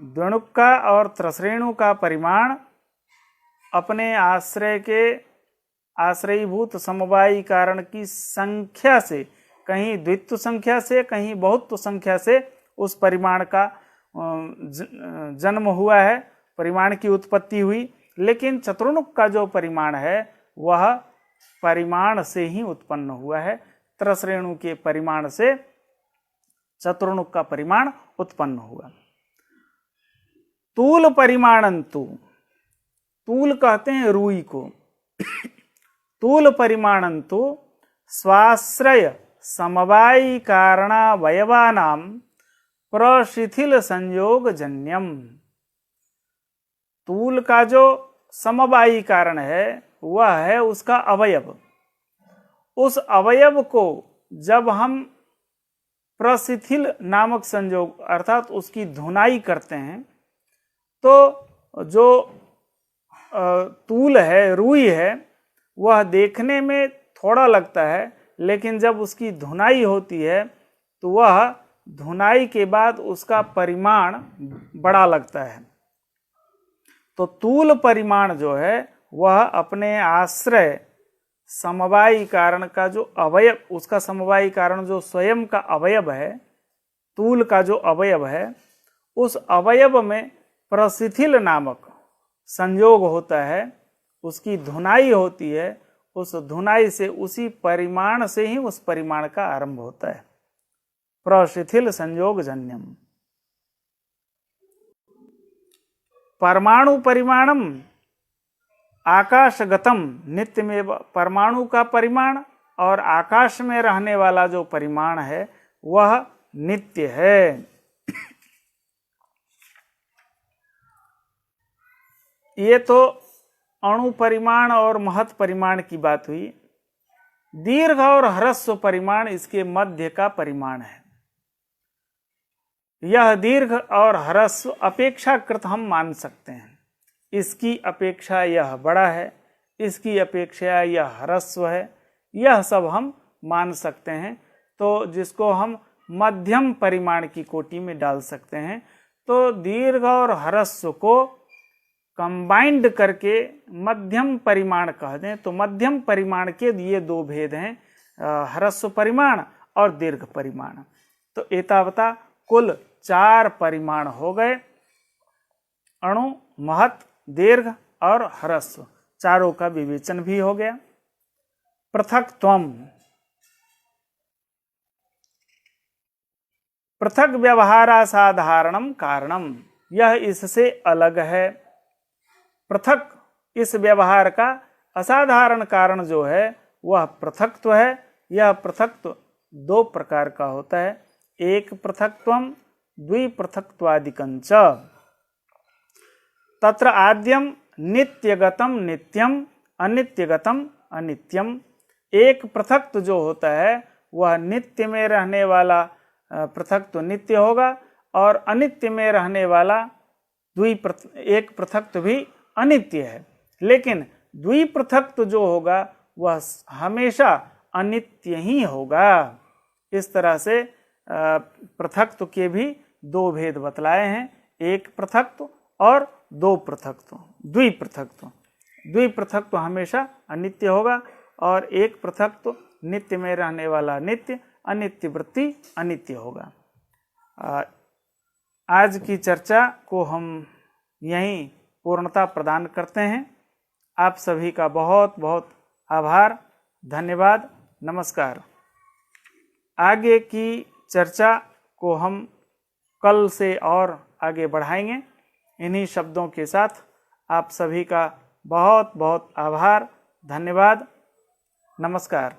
द्विणुक का और त्रसरेणु का परिमाण अपने आश्रय के आश्रयीभूत समवायी कारण की संख्या से, कहीं द्वित्व संख्या से कहीं बहुत्व संख्या से उस परिमाण का जन्म हुआ है, परिमाण की उत्पत्ति हुई। लेकिन चतुर्णुक का जो परिमाण है वह परिमाण से ही उत्पन्न हुआ है, त्रसरेणु के परिमाण से चतुर्णुक का परिमाण उत्पन्न हुआ। तूल परिमाणंतु, तूल कहते हैं रूई को, तूल परिमाणंतु स्वाश्रय समवायी कारणावयवानां प्रशिथिल संयोग जन्यम। तूल का जो समवायी कारण है वह है उसका अवयव। उस अवयव को जब हम प्रशिथिल नामक संयोग अर्थात उसकी धुनाई करते हैं तो जो तूल है, रूई है, वह देखने में थोड़ा लगता है, लेकिन जब उसकी धुनाई होती है तो वह धुनाई के बाद उसका परिमाण बड़ा लगता है। तो तूल परिमाण जो है वह अपने आश्रय समवायी कारण का जो अवयव, उसका समवायी कारण जो स्वयं का अवयव है, तूल का जो अवयव है, उस अवयव में प्रशिथिल नामक संयोग होता है, उसकी धुनाई होती है, उस धुनाई से उसी परिमाण से ही उस परिमाण का आरंभ होता है, प्रशिथिल संयोग जन्यम। परमाणु परिमाणम आकाशगतम नित्यमेव, परमाणु का परिमाण और आकाश में रहने वाला जो परिमाण है वह नित्य है। ये तो अणु परिमाण और महत् परिमाण की बात हुई। दीर्घ और ह्रस्व परिमाण इसके मध्य का परिमाण है। यह दीर्घ और ह्रस्व अपेक्षाकृत हम मान सकते हैं। इसकी अपेक्षा यह बड़ा है, इसकी अपेक्षा यह ह्रस्व है, यह सब हम मान सकते हैं। तो जिसको हम मध्यम परिमाण की कोटि में डाल सकते हैं। तो दीर्घ और ह्रस्व को कंबाइंड करके मध्यम परिमाण कह दें तो मध्यम परिमाण के ये दो भेद हैं, ह्रस्व परिमाण और दीर्घ परिमाण। तो एतावता कुल 4 परिमाण हो गए, अणु, महत्, दीर्घ और ह्रस्व, चारों का विवेचन भी हो गया। पृथक्त्वम, पृथक व्यवहारासाधारणम कारणम, यह इससे अलग है। पृथक इस व्यवहार का असाधारण कारण जो है वह पृथक्त्व है। यह पृथक्त्व 2 प्रकार का होता है, एक पृथक्त्वम द्विपृथक्त्वादिकंच। तत्र आद्यम नित्यगतम नित्यम अनित्यगतम अनित्यम। एक पृथक्त्व जो होता है वह नित्य में रहने वाला पृथक्त्व नित्य होगा और अनित्य में रहने वाला एक पृथक्त्व भी अनित्य है। लेकिन द्विपृथक्त्व जो होगा वह हमेशा अनित्य ही होगा। इस तरह से पृथक्त्व के भी 2 भेद बतलाए हैं, एक पृथक्त्व और 2 पृथक्त्व। द्विपृथक्त्व, द्विपृथक्त्व हमेशा अनित्य होगा और एक पृथक्त्व नित्य में रहने वाला नित्य, अनित्य वृत्ति अनित्य होगा। आज की चर्चा को हम यहीं पूर्णता प्रदान करते हैं। आप सभी का बहुत बहुत आभार, धन्यवाद, नमस्कार। आगे की चर्चा को हम कल से और आगे बढ़ाएंगे। इन्हीं शब्दों के साथ आप सभी का बहुत बहुत आभार, धन्यवाद, नमस्कार।